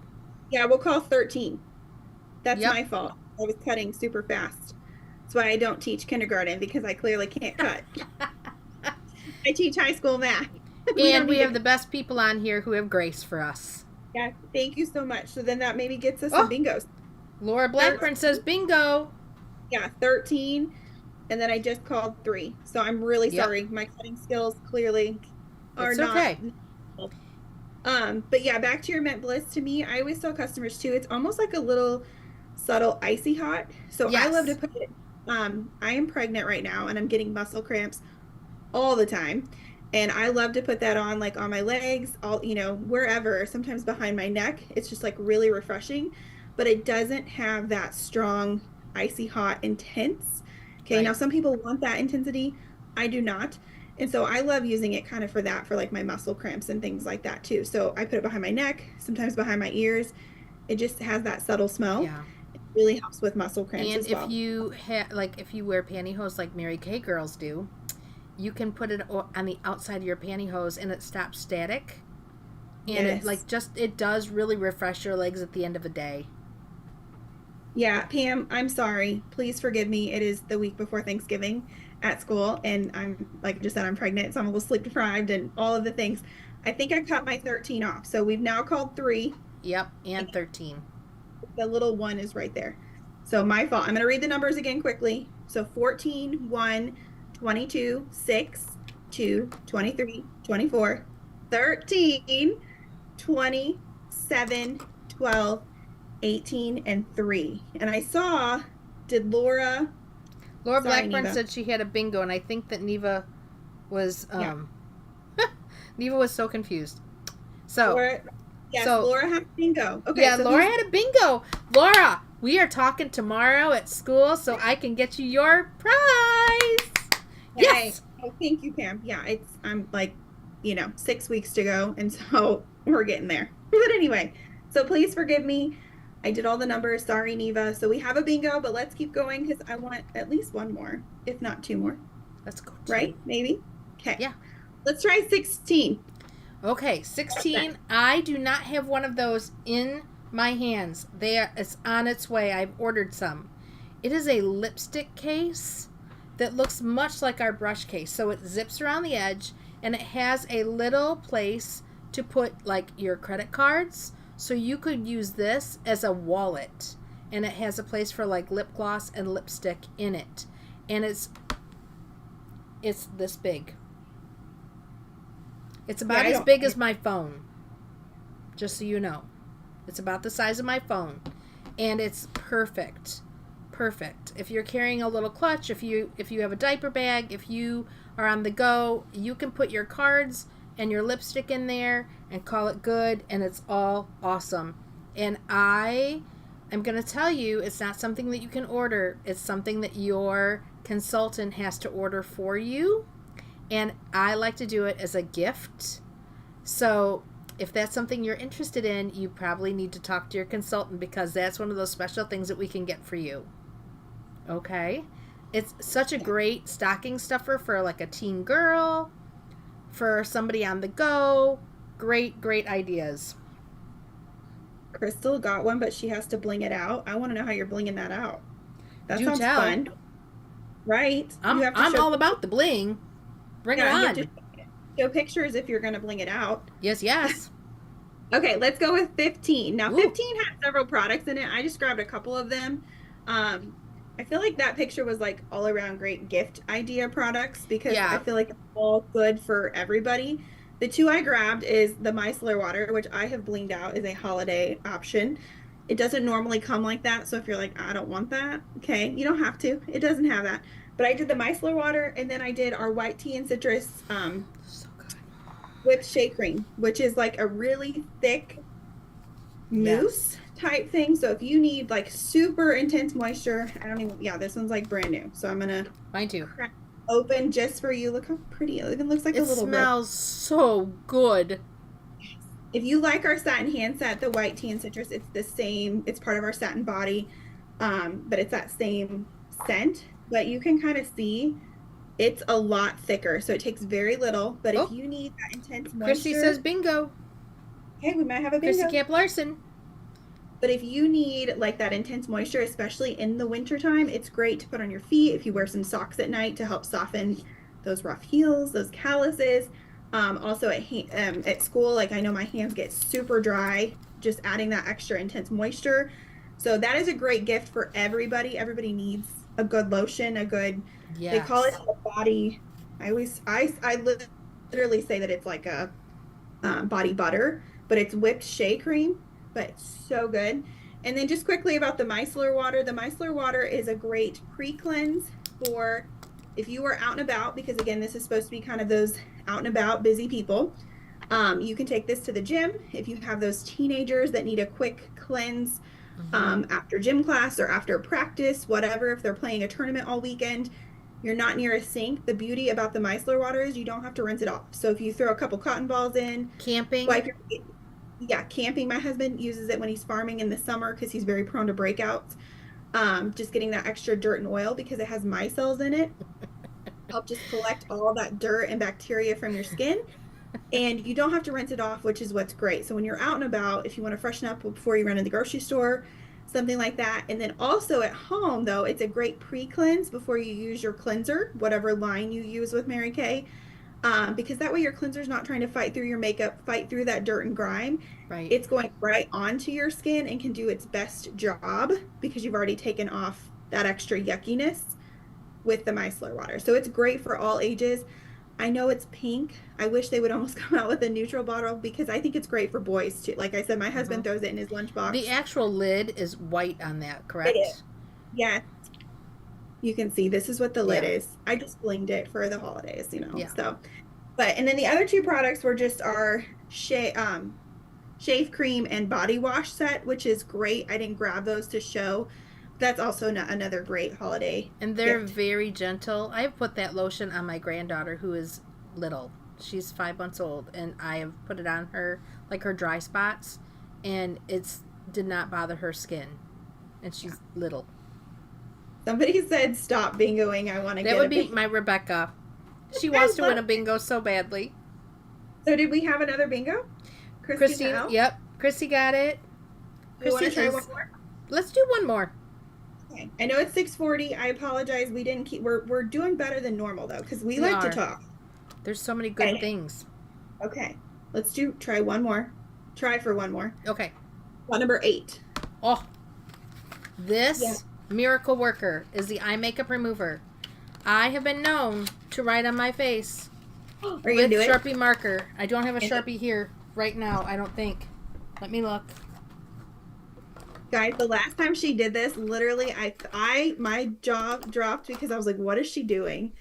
yeah, we'll call 13. That's Yep. my fault. I was cutting super fast. That's why I don't teach kindergarten because I clearly can't cut. I teach high school math. We And don't we need have to. the best people on here who have grace for us. Yeah, thank you so much. So then that maybe gets us some Oh, bingos. Laura Blackburn 13, says bingo. yeah, 13. And then I just called three. So I'm really Yep. sorry. My cutting skills clearly are It's not. okay. But yeah, back to your mint bliss. To me, I always tell customers too, it's almost like a little subtle icy hot. So I love to Yes. put it. I am pregnant right now and I'm getting muscle cramps all the time. And I love to put that on like on my legs, all wherever, sometimes behind my neck. It's just like really refreshing, but it doesn't have that strong, icy hot, intense. Okay, now Right. some people want that intensity. I do not. And so I love using it kind of for that, for like my muscle cramps and things like that too. So I put it behind my neck, sometimes behind my ears. It just has that subtle smell. Yeah. It really helps with muscle cramps And as if well. you if you wear pantyhose like Mary Kay girls do, you can put it on the outside of your pantyhose and it stops static. And it Yes. it does really refresh your legs at the end of the day. Yeah, Pam, I'm sorry. Please forgive me. It is the week before Thanksgiving at school, and I'm like I just said, I'm pregnant, so I'm a little sleep deprived and all of the things. I think I cut my 13 off. So we've now called three. Yep, and 13. The little one is right there. So my fault. I'm going to read the numbers again quickly. So 14, 1, 22, 6, 2, 23, 24, 13, 27, 12, 18, and 3. And I saw, did Laura, Laura sorry, Blackburn Neva. said she had a bingo, and I think that Neva was Yeah. Neva was so confused. So Laura, yes, so Laura had bingo. Okay, yeah, so Laura who's, had a bingo. Laura, we are talking tomorrow at school, so I can get you your prize. hey, Yes. oh, thank you, Pam. Yeah, I'm like, 6 weeks to go. And so we're getting there. But anyway, so please forgive me. I did all the numbers. Sorry, Neva. So we have a bingo, but let's keep going because I want at least one more, if not two more, Let's go. right? Maybe. Okay. Yeah. Let's try 16. Okay, 16. I do not have one of those in my hands. It's on its way. I've ordered some. It is a lipstick case that looks much like our brush case. So it zips around the edge and it has a little place to put like your credit cards. So you could use this as a wallet. And it has a place for like lip gloss and lipstick in it. And it's this big. It's about as big as my phone. Just so you know. It's about the size of my phone. And it's perfect. Perfect. If you're carrying a little clutch, if you have a diaper bag, if you are on the go, you can put your cards and your lipstick in there and call it good, and it's all awesome. And I'm going to tell you, it's not something that you can order. It's something that your consultant has to order for you. And I like to do it as a gift. So if that's something you're interested in, you probably need to talk to your consultant, because that's one of those special things that we can get for you. Okay? It's such a great stocking stuffer for like a teen girl, for somebody on the go. Great, great ideas. Crystal got one, but she has to bling it out. I want to know how you're blinging that out. That Do sounds tell. fun. Right? I'm all about the bling. Bring it on. You have to show pictures if you're going to bling it out. Yes, yes. Okay, let's go with 15. Now, Ooh. 15 has several products in it. I just grabbed a couple of them. I feel like that picture was like all around great gift idea products, because I feel like it's all good for everybody. The two I grabbed is the micellar water, which I have blinged out as a holiday option. It doesn't normally come like that, so if you're like, I don't want that, okay, you don't have to. It doesn't have that. But I did the micellar water, and then I did our white tea and citrus So good. whipped shea cream, which is like a really thick mousse type thing. So if you need like super intense moisture, this one's like brand new. So I'm gonna Mine too. Open just for you. Look how pretty it even looks like. A little smells so good. If you like our satin hand set, the white tea and citrus, it's the same. It's part of our satin body, but it's that same scent. But you can kind of see it's a lot thicker, so it takes very little. But if you need that intense moisture, Christy says bingo. Okay, we might have a bingo. Christy Camp Larson. But if you need like that intense moisture, especially in the wintertime, it's great to put on your feet if you wear some socks at night to help soften those rough heels, those calluses. Also at school, like I know my hands get super dry, just adding that extra intense moisture. So that is a great gift for everybody. Everybody needs a good lotion, they call it a body. I literally say that it's like a body butter, but it's whipped shea cream. But it's so good. And then just quickly about the micellar water. The micellar water is a great pre-cleanse for if you are out and about, because again, this is supposed to be kind of those out and about busy people. You can take this to the gym if you have those teenagers that need a quick cleanse after gym class or after practice, whatever. If they're playing a tournament all weekend, you're not near a sink. The beauty about the micellar water is you don't have to rinse it off. So if you throw a couple cotton balls in, camping, wipe your feet. Yeah, camping. My husband uses it when he's farming in the summer because he's very prone to breakouts. Just getting that extra dirt and oil because it has micelles in it. Help just collect all that dirt and bacteria from your skin. And you don't have to rinse it off, which is what's great. So when you're out and about, if you want to freshen up before you run to the grocery store, something like that. And then also at home, though, it's a great pre-cleanse before you use your cleanser, whatever line you use with Mary Kay. Because that way your cleanser's not trying to fight through your makeup, fight through that dirt and grime. Right. It's going right onto your skin and can do its best job because you've already taken off that extra yuckiness with the micellar water. So it's great for all ages. I know it's pink. I wish they would almost come out with a neutral bottle because I think it's great for boys too. Like I said, my husband throws it in his lunchbox. The actual lid is white on that, correct? It is. Yeah. You can see this is what the lid is. I just blinged it for the holidays, so. But, and then the other two products were just our shave cream and body wash set, which is great. I didn't grab those to show. That's also another great holiday. And they're very gentle. I've put that lotion on my granddaughter who is little. She's 5 months old, and I have put it on her, like her dry spots, and did not bother her skin. And she's little. Somebody said stop bingoing. I want to get That would be my Rebecca. She wants to win a bingo so badly. So did we have another bingo? Christy, yep. Christy got it. Do you want to try one more? Let's do one more. Okay. I know it's 6:40. I apologize. We didn't keep. We're doing better than normal though, because we like to talk. There's so many good things. Okay. Let's try one more. Try for one more. Okay. One number 8. Oh. This miracle worker is the eye makeup remover. I have been known to write on my face with Sharpie marker. I don't have a Sharpie here right now, I don't think. Let me look. Guys, the last time she did this, literally, my jaw dropped because I was like, what is she doing?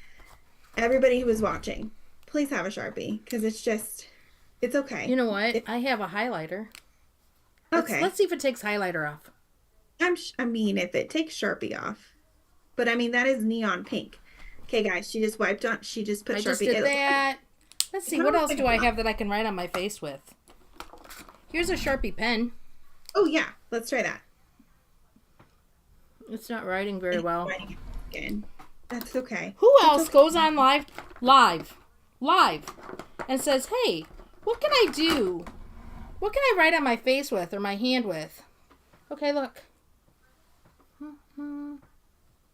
Everybody who was watching, please have a Sharpie because it's You okay. know what? I have a highlighter. Let's Okay. see if it takes highlighter off. I mean, if it takes Sharpie off, but I mean, that is neon pink. Okay, guys, she just put I just Sharpie. did that. Let's It see, kind of what looks else like do a I block. have that I can write on my face with? Here's a Sharpie pen. Oh, yeah, let's try that. It's not writing very And well. writing it again. That's okay. Who It's else okay. goes on live, and says, hey, what can I do? What can I write on my face with or my hand with? Okay, look.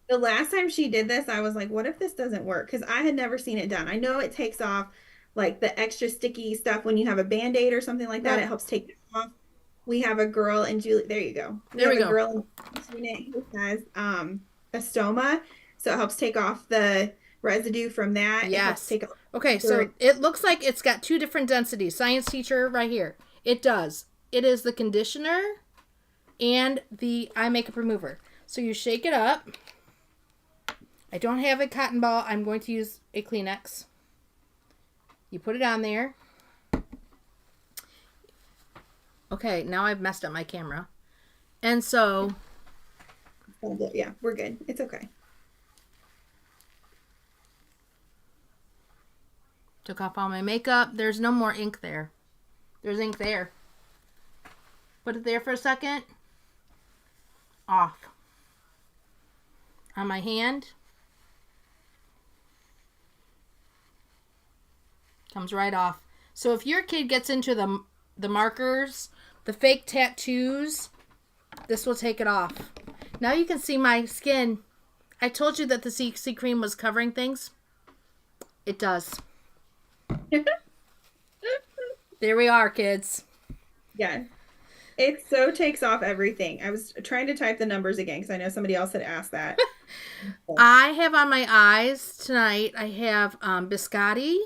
The last time she did this, I was like, what if this doesn't work? Because I had never seen it done. I know it takes off like the extra sticky stuff when you have a Band-Aid or something like that. It Right. helps take it off. We have a girl in Julie. There you go. We There have we a go. girl in this unit who has a stoma. So it helps take off the residue from that. It helps Yes. take off Okay, her. so it looks like it's got two different densities. Science teacher right here. It does. It is the conditioner and the eye makeup remover. So you shake it up. I don't have a cotton ball. I'm going to use a Kleenex. You put it on there. Okay, now I've messed up my camera. And so, Yeah, we're good. It's okay. took off all my makeup. There's no more ink there. There's ink there. Put it there for a second. Off. On my hand. Comes right off. So if your kid gets into the markers, the fake tattoos, this will take it off. Now you can see my skin. I told you that the CC cream was covering things. It does. There we are, kids. Yeah. It so takes off everything. I was trying to type the numbers again because I know somebody else had asked that. I have on my eyes tonight, I have biscotti,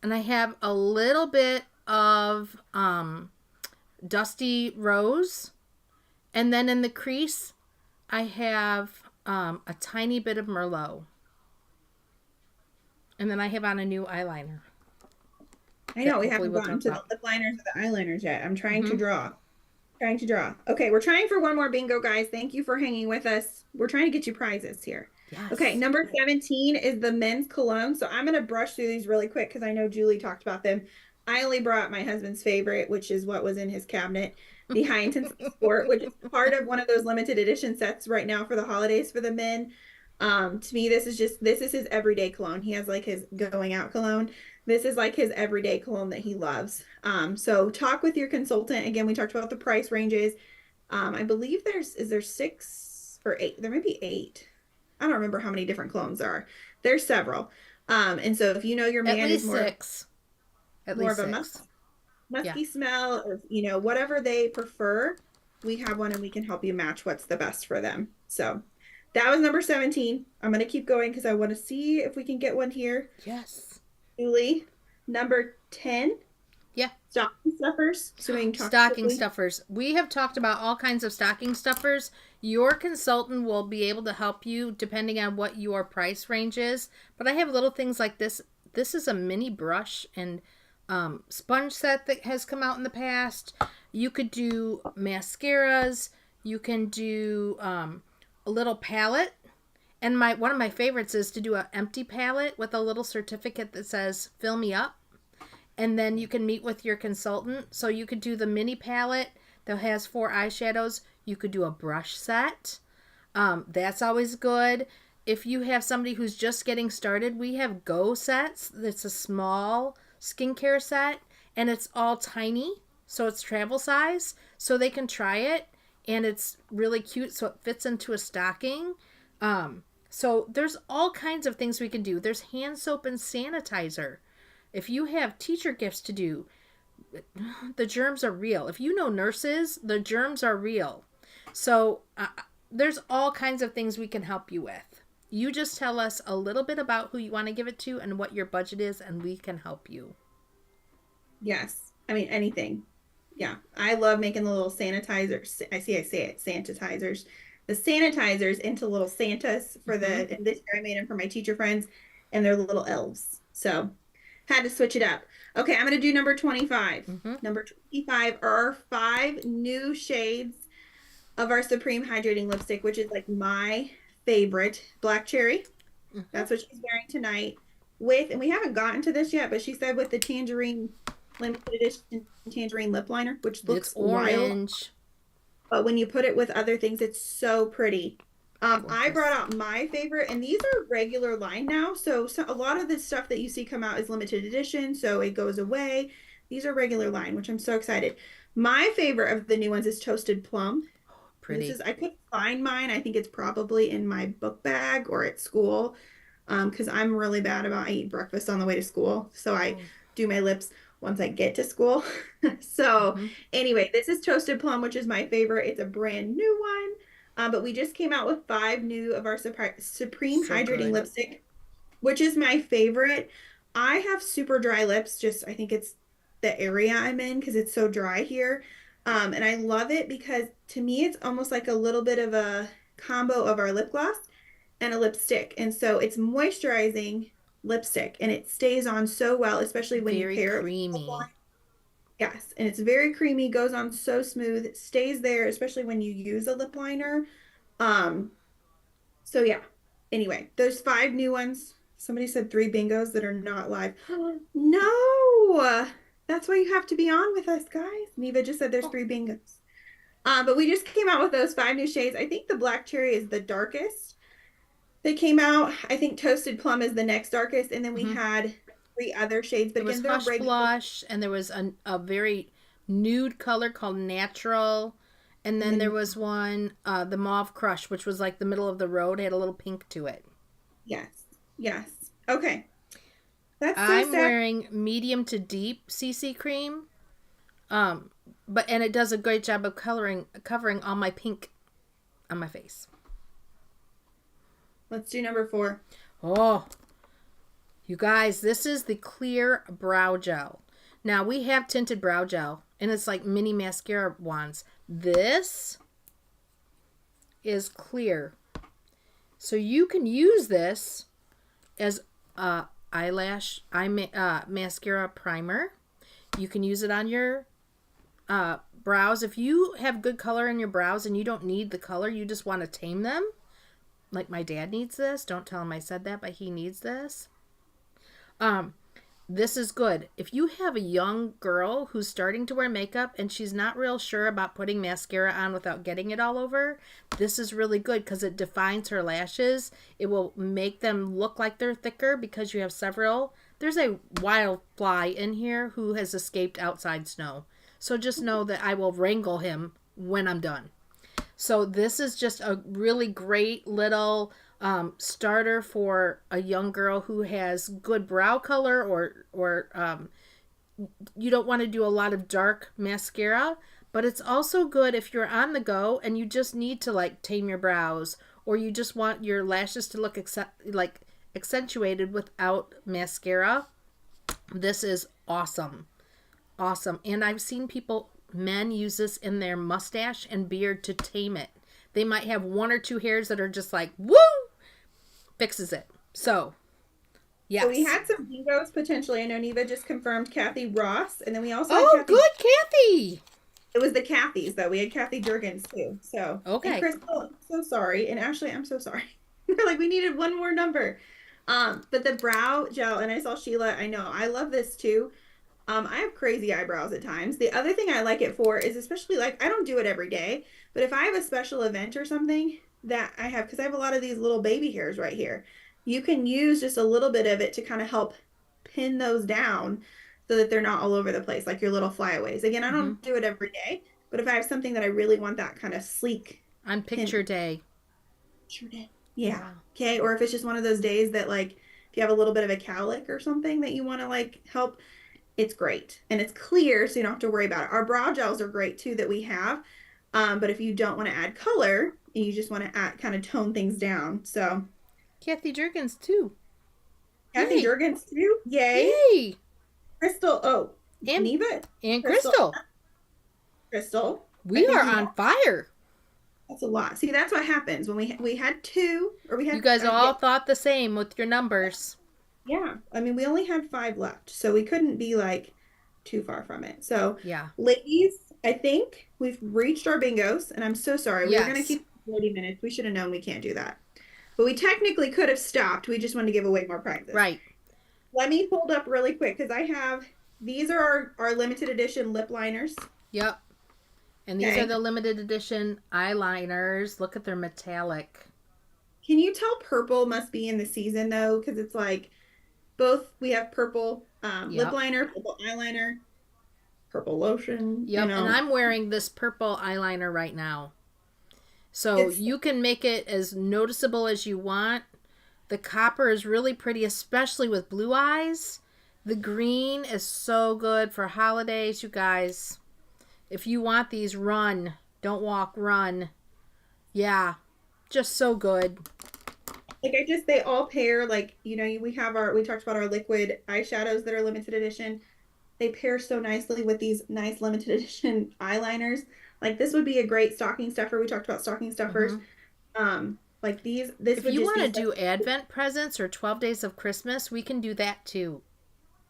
and I have a little bit of dusty rose. And then in the crease, I have a tiny bit of Merlot. And then I have on a new eyeliner. I know we Hopefully haven't we'll gotten talk to the about. lip liners or the eyeliners yet. I'm trying to Mm-hmm. draw. Trying to draw. Okay, we're trying for one more bingo, guys. Thank you for hanging with us. We're trying to get you prizes here. Okay, Yes. number 17 is the men's cologne. So I'm going to brush through these really quick because I know Julie talked about them. I only brought my husband's favorite, which is what was in his cabinet, the High Intensity Sport, which is part of one of those limited edition sets right now for the holidays for the men. To me, this is his everyday cologne. He has like his going out cologne. This is like his everyday cologne that he loves. So talk with your consultant. Again, we talked about the price ranges. I believe is there 6 or 8? There may be 8. I don't remember how many different clones there are. There's several. And so if you know your At man is least six. At more least of a six. Yeah. musky smell, or whatever they prefer, we have one and we can help you match what's the best for them. So that was number 17. I'm going to keep going because I want to see if we can get one here. Yes. Julie, number 10. Yeah. Stocking stuffers. So we can talk Stocking quickly. stuffers. We have talked about all kinds of stocking stuffers. Your consultant will be able to help you depending on what your price range is. But I have little things like this. This is a mini brush and sponge set that has come out in the past. You could do mascaras. You can do a little palette. And one of my favorites is to do an empty palette with a little certificate that says "Fill me up." And then you can meet with your consultant. So you could do the mini palette that has 4 eyeshadows. You could do a brush set. That's always good. If you have somebody who's just getting started, we have Go sets. It's a small skincare set, and it's all tiny, so it's travel size. So they can try it, and it's really cute, so it fits into a stocking. So there's all kinds of things we can do. There's hand soap and sanitizer. If you have teacher gifts to do, the germs are real. If you know nurses, the germs are real. So there's all kinds of things we can help you with. You just tell us a little bit about who you want to give it to and what your budget is, and we can help you. Yes. I mean, anything. Yeah. I love making the little sanitizers. I say it, sanitizers. The sanitizers into little Santas and this year I made them for my teacher friends, and they're little elves. So Had to switch it up. Okay, I'm going to do number 25. Mm-hmm. Number 25 are our five new shades of our Supreme Hydrating Lipstick, which is like my favorite. Black Cherry. Mm-hmm. That's what she's wearing tonight. With, and we haven't gotten to this yet, but she said with the tangerine limited edition tangerine lip liner, which It's looks wild. orange. But when you put it with other things, it's so pretty. I brought Gorgeous. out my favorite, and these are regular line now. So a lot of the stuff that you see come out is limited edition, so it goes away. These are regular line, which I'm so excited. My favorite of the new ones is Toasted Plum. This Pretty. is, I couldn't find mine. I think it's probably in my book bag or at school. Because I'm really bad about eating breakfast on the way to school. So I Oh. do my lips once I get to school. So Mm-hmm. anyway, this is Toasted Plum, which is my favorite. It's a brand new one. But we just came out with five new of our Supreme So Hydrating good. Lipstick, which is my favorite. I have super dry lips, just I think it's the area I'm in because it's so dry here. And I love it because to me it's almost like a little bit of a combo of our lip gloss and a lipstick. And so it's moisturizing lipstick and it stays on so well, especially when you Very pair it with lip liner. creamy. Yes, and it's very creamy, goes on so smooth, stays there, especially when you use a lip liner. Um, so yeah. Anyway, there's five new ones. Somebody said three bingos that are not live. No, that's why you have to be on with us, guys. Neva just said there's Oh. three bingos. But we just came out with those five new shades. I think the black cherry is the darkest. They came out. I think Toasted Plum is the next darkest, and then we Mm-hmm. had three other shades. But There was again, they're Hush regular. Blush, and there was a very nude color called Natural. And And then there then was one, the Mauve Crush, which was like the middle of the road. It had a little pink to it. yes, yes. Okay, that's so I'm sad. wearing medium to deep CC cream. Um, and it does a great job of covering all my pink on my face. Let's do number 4. Oh, you guys, this is the clear brow gel. Now we have tinted brow gel, and it's like mini mascara wands. This is clear, so you can use this as mascara primer. You can use it on your brows. If you have good color in your brows and you don't need the color, you just want to tame them. Like my dad needs this. Don't tell him I said that, but he needs this. Um, this is good. If you have a young girl who's starting to wear makeup and she's not real sure about putting mascara on without getting it all over, this is really good because it defines her lashes. It will make them look like they're thicker because you have several. There's a wild fly in here who has escaped outside snow. So just know that I will wrangle him when I'm done. So this is just a really great little starter for a young girl who has good brow color, or you don't want to do a lot of dark mascara. But it's also good if you're on the go and you just need to like tame your brows, or you just want your lashes to look like accentuated without mascara. This is awesome. Awesome. And I've seen men use this in their mustache and beard to tame it. They might have one or two hairs that are just like, woo! Fixes it. So, So we yes. had some bingos potentially. I know Neva just confirmed Kathy Ross, and then we also had Oh, Kathy. good, Kathy. It was the Kathys though. We had Kathy Jurgens too. So and Okay. Crystal, I'm so sorry, and Ashley, I'm so sorry. They're like we needed one more number. But the brow gel, and I saw Sheila. I know I love this too. I have crazy eyebrows at times. The other thing I like it for is especially like I don't do it every day, but if I have a special event or something that I have, because I have a lot of these little baby hairs right here, you can use just a little bit of it to kind of help pin those down so that they're not all over the place, like your little flyaways. Again, I Mm-hmm. don't do it every day, but if I have something that I really want that kind of sleek On pin, picture day. sure did. Yeah. Wow. Okay. Or if it's just one of those days that like if you have a little bit of a cowlick or something that you want to like help, it's great. And it's clear, so you don't have to worry about it. Our brow gels are great too that we have. But if you don't want to add color and you just want to add kind of tone things down. So Kathy Jurgens, too. Kathy Yay. Jurgens too. Yay. Yay. Crystal. Oh, And, Neva. and Crystal. Crystal. Crystal. I We think are we on fire. that's a lot. See, that's what happens when we had two or we You had guys yeah, all thought the same with your numbers. Yeah. I mean, we only had 5 left, so we couldn't be like too far from it. So, Yeah. ladies, I think we've reached our bingos, and I'm so sorry. We were going to Yes. keep 40 minutes. We should have known we can't do that. But we technically could have stopped. We just wanted to give away more prizes. Right. Let me hold up really quick because I have these are our limited edition lip liners. Yep. And these are Okay. the limited edition eyeliners. Look at their metallic. Can you tell purple must be in the season though? Because it's like both we have purple lip Yep. liner, purple eyeliner, purple lotion, Yep. And I'm wearing this purple eyeliner right now. So It's you can make it as noticeable as you want. The copper is really pretty, especially with blue eyes. The green is so good for holidays, you guys. If you want these, run. Don't walk, run. Yeah, just so good. like I just they all pair like we have we talked about our liquid eyeshadows that are limited edition. They pair so nicely with these nice limited edition eyeliners. Like this would be a great stocking stuffer. We talked about stocking stuffers. Hmm. Like this If would you just want be to so, do Advent presents or 12 days of Christmas, we can do that too.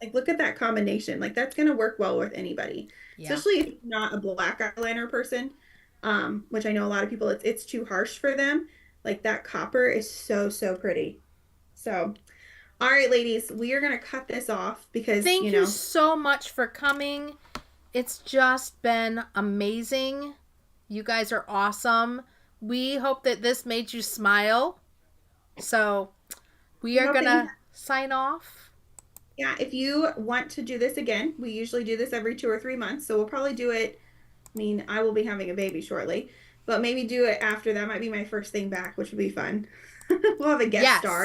like look at that combination. Like that's gonna work well with anybody, Yeah. especially if you're not a black eyeliner person. Which I know a lot of people it's too harsh for them. Like that copper is so pretty. So, all right, ladies, we are gonna cut this off because Thank you so much for coming. It's just been amazing. You guys are awesome. We hope that this made you smile. So we we are hope going that you to sign off. yeah, if you want to do this again, we usually do this every 2 or 3 months. So we'll probably do it. I mean, I will be having a baby shortly, but maybe do it after that might be my first thing back, which would be fun. We'll have a guest Yes. star.